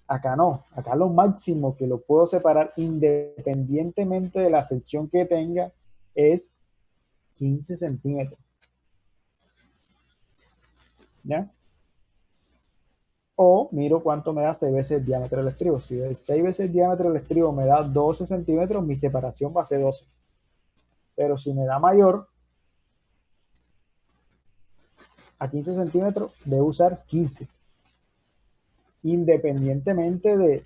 Acá no, acá lo máximo que lo puedo separar independientemente de la sección que tenga es 15 centímetros. ¿Ya? O miro cuánto me da 6 veces el diámetro del estribo. Si 6 veces el diámetro del estribo me da 12 centímetros, mi separación va a ser 12. Pero si me da mayor a 15 centímetros, debo usar 15. Independientemente de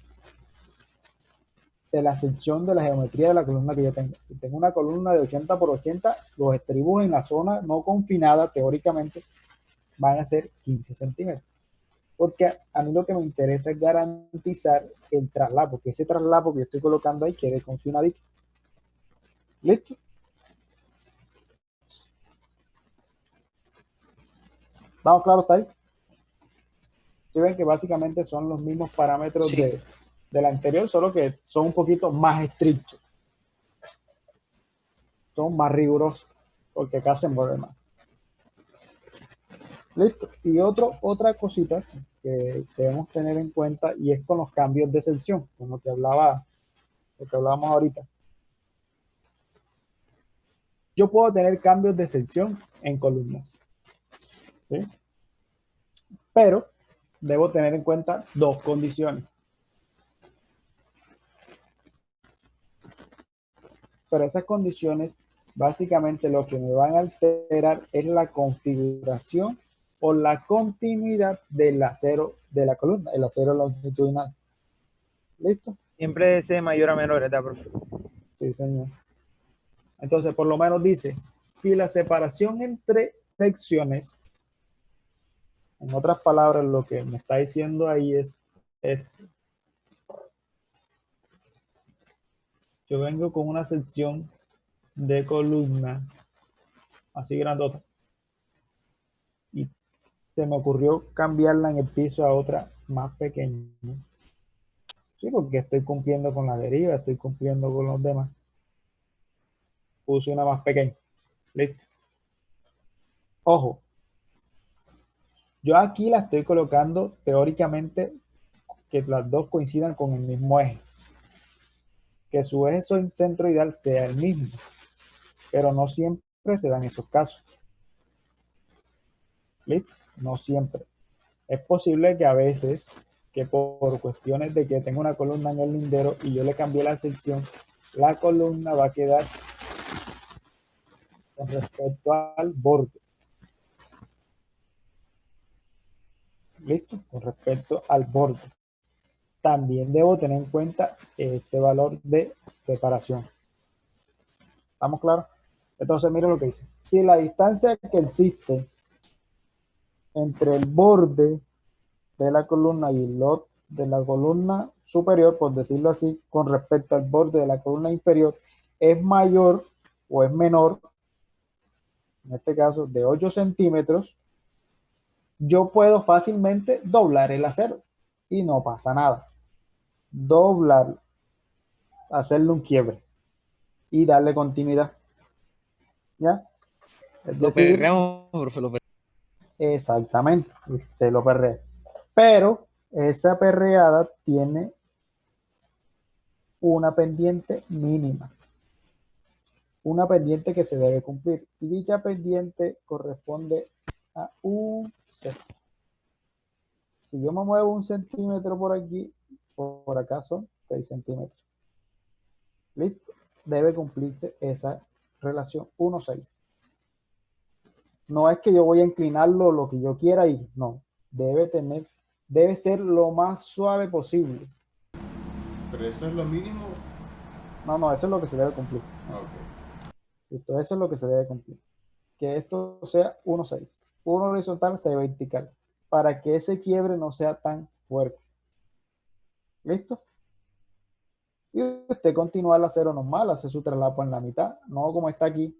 la sección de la geometría de la columna que yo tenga. Si tengo una columna de 80 por 80, los estribos en la zona no confinada, teóricamente, van a ser 15 centímetros. Porque a mí lo que me interesa es garantizar el traslapo, que ese traslapo que yo estoy colocando ahí quede confinadito. ¿Listo? ¿Vamos claros hasta ahí? ¿Sí ven que básicamente son los mismos parámetros Sí. del anterior, solo que son un poquito más estrictos? Son más rigurosos, porque acá se mueve más. Listo. Y otra cosita que debemos tener en cuenta, y es con los cambios de sección, con lo que hablábamos ahorita. Yo puedo tener cambios de sección en columnas, ¿sí? Pero debo tener en cuenta dos condiciones. Pero esas condiciones, básicamente lo que me van a alterar es la configuración o la continuidad del acero de la columna, el acero longitudinal. ¿Listo? Siempre es de mayor a menor, ¿verdad, profe? Sí, señor. Entonces, por lo menos dice, si la separación entre secciones, en otras palabras, lo que me está diciendo ahí es esto. Yo vengo con una sección de columna así grandota y se me ocurrió cambiarla en el piso a otra más pequeña. Sí, porque estoy cumpliendo con la deriva, estoy cumpliendo con los demás. Puse una más pequeña. Listo. Ojo. Yo aquí la estoy colocando teóricamente que las dos coincidan con el mismo eje. Que su eje centroidal sea el mismo. Pero no siempre se dan esos casos. ¿Listo? No siempre. Es posible que a veces, que por cuestiones de que tengo una columna en el lindero y yo le cambié la sección, la columna va a quedar con respecto al borde. ¿Listo? Con respecto al borde. También debo tener en cuenta este valor de separación. ¿Estamos claros? Entonces, miren lo que dice. Si la distancia que existe entre el borde de la columna y el lot de la columna superior, por decirlo así, con respecto al borde de la columna inferior, es mayor o es menor, en este caso de 8 centímetros, yo puedo fácilmente doblar el acero y no pasa nada. Doblarlo, hacerle un quiebre y darle continuidad. ¿Ya? Es decir, perreamos, profe, lo perreamos. Exactamente, usted lo perrea. Pero esa perreada tiene una pendiente mínima. Una pendiente que se debe cumplir. Y dicha pendiente corresponde a un sexto. si yo me muevo 1 centímetro por aquí, por acá son 6 centímetros. ¿Listo? Debe cumplirse esa relación 1:6. No es que yo voy a inclinarlo lo que yo quiera ir, no. Debe ser lo más suave posible. ¿Pero eso es lo mínimo? No, eso es lo que se debe cumplir. Ok. Listo, eso es lo que se debe cumplir. Que esto sea 1:6. 1 horizontal, 6 vertical. Para que ese quiebre no sea tan fuerte. ¿Listo? Y usted continúa el acero normal, hace su traslapo en la mitad, no como está aquí.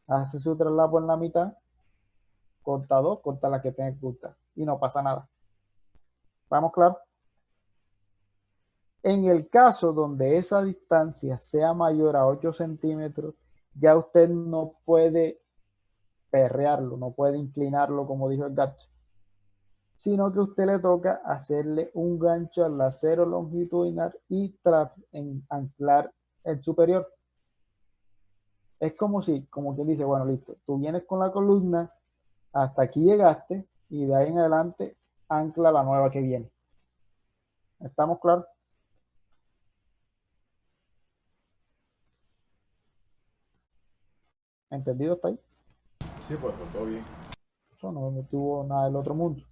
Hace su traslapo en la mitad, corta 2, corta la que tenga que cortar y no pasa nada. ¿Estamos claros? En el caso donde esa distancia sea mayor a 8 centímetros, ya usted no puede perrearlo, no puede inclinarlo como dijo el gato, sino que a usted le toca hacerle un gancho al acero longitudinal y anclar el superior. Es como quien dice, bueno, listo, tú vienes con la columna, hasta aquí llegaste y de ahí en adelante ancla la nueva que viene. ¿Estamos claros? ¿Entendido está ahí? Sí, pues todo bien. Eso no me tuvo nada del otro mundo.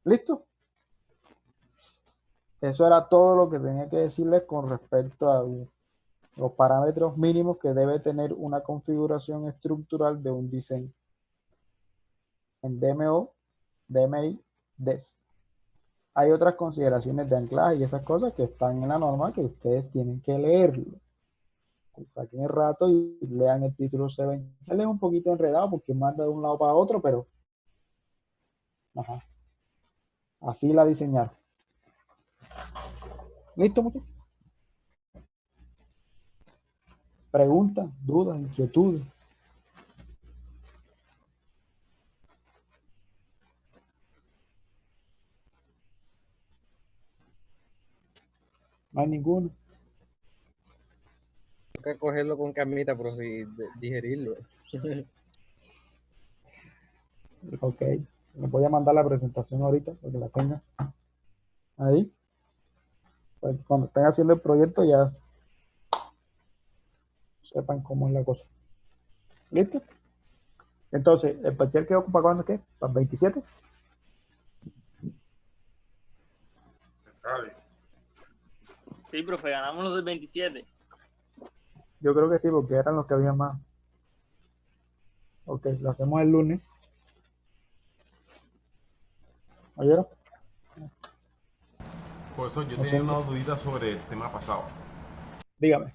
¿Listo? Eso era todo lo que tenía que decirles con respecto a los parámetros mínimos que debe tener una configuración estructural de un diseño en DMO, DMI, DES. Hay otras consideraciones de anclaje y esas cosas que están en la norma que ustedes tienen que leerlo. Saquen el rato y lean el título 7. Él es un poquito enredado porque manda de un lado para otro, pero ajá, así la diseñaron. ¿Listo, muchachos? Preguntas, dudas, inquietudes. No hay ninguno. Toca cogerlo con camita, profe, y digerirlo. Ok, les voy a mandar la presentación ahorita para que la tengan ahí. Pues cuando estén haciendo el proyecto ya sepan cómo es la cosa. ¿Listo? Entonces, ¿el parcial quedó para cuándo qué? ¿Para el 27? Sí, profe, ganamos los del 27. Yo creo que sí, porque eran los que había más. Ok, lo hacemos el lunes. ¿Oyeron? Por eso yo No tenía sé. una dudita sobre el tema pasado. Dígame.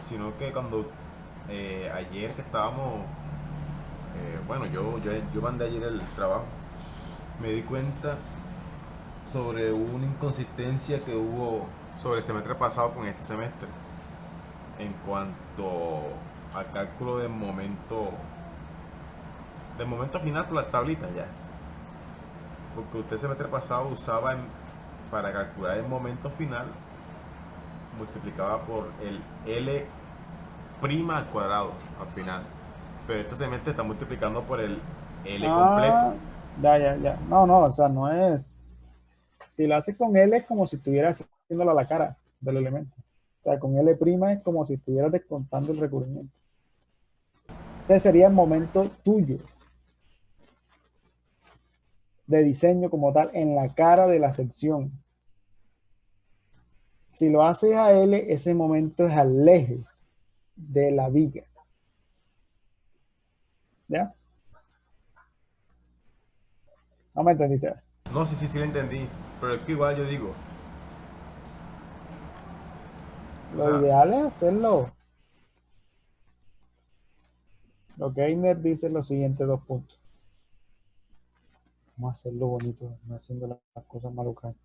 Sino que cuando ayer que estábamos, bueno, yo mandé ayer el trabajo, me di cuenta sobre una inconsistencia que hubo sobre el semestre pasado con este semestre en cuanto al cálculo del momento final por las tablitas ya, porque usted el semestre pasado usaba para calcular el momento final multiplicaba por el L' al cuadrado al final, pero este semestre está multiplicando por el L completo. Ya. No, o sea, no es. Si lo haces con L es como si estuvieras haciéndolo a la cara del elemento. O sea, con L' es como si estuvieras descontando el recubrimiento. Ese sería el momento tuyo de diseño como tal en la cara de la sección. Si lo haces a L, ese momento es al eje de la viga. ¿Ya? ¿No me entendiste? No, sí lo entendí, pero es que igual yo digo, Lo ideal es hacerlo. Lo que Einer dice los siguientes 2 puntos. Vamos a hacerlo bonito, no haciendo las cosas malucas.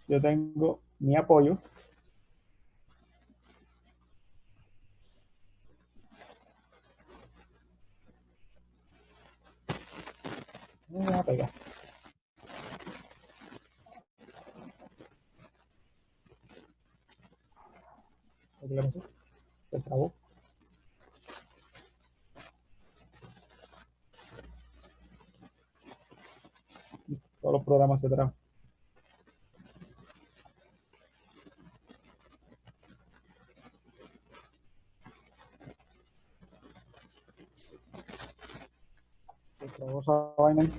Yo tengo mi apoyo. Me voy a pegar. Se trabó. Todos los programas se traban. Se trabó esa vaina.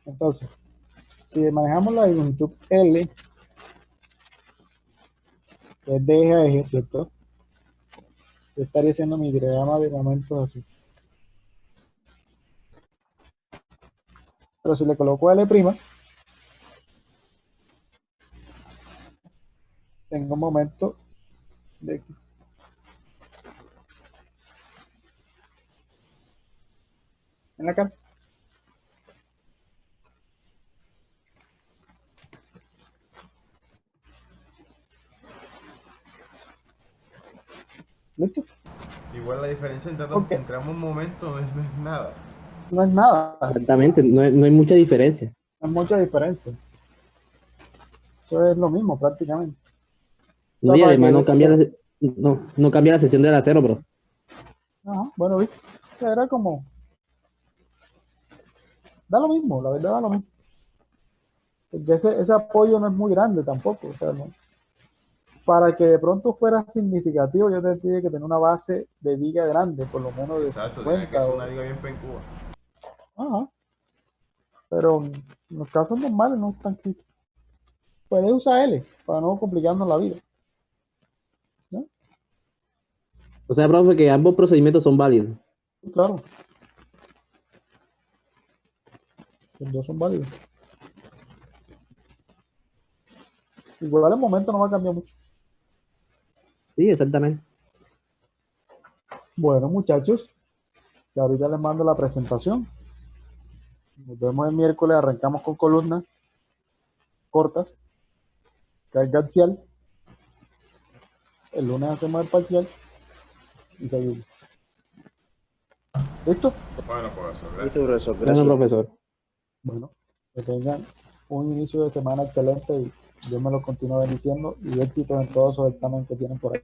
Entonces, si manejamos la longitud L, que es de eje a eje, ¿cierto? Yo estaría haciendo mi diagrama de momentos así. Pero si le coloco L', tengo un momento de aquí. En la cara. ¿Listo? Igual la diferencia entre ambos momentos no es nada. No es nada. Exactamente, no hay mucha diferencia. No hay mucha diferencia. Eso es lo mismo prácticamente. No, y además no cambia la sección del acero, bro. Ajá, bueno, viste. Era como... Da lo mismo, la verdad da lo mismo. Porque ese apoyo no es muy grande tampoco. O sea, no. Para que de pronto fuera significativo, yo tendría que tener una base de viga grande, por lo menos de Exacto, 50. tiene que ser una viga bien pencúa. Ajá. Pero en los casos normales no es tan crítico. Puedes usar L para no complicarnos la vida. ¿No? O sea, profe, que ambos procedimientos son válidos. Claro. Los dos son válidos. Igual el momento no va a cambiar mucho. Sí, exactamente. Bueno, muchachos, que ahorita les mando la presentación. Nos vemos el miércoles, arrancamos con columnas cortas, carga axial. El lunes hacemos el parcial y seguimos. ¿Listo? Bueno, profesor, gracias. Listo, profesor. Gracias, profesor. Bueno, que tengan un inicio de semana excelente y Dios me lo continúe bendiciendo y éxito en todos esos exámenes que tienen por ahí.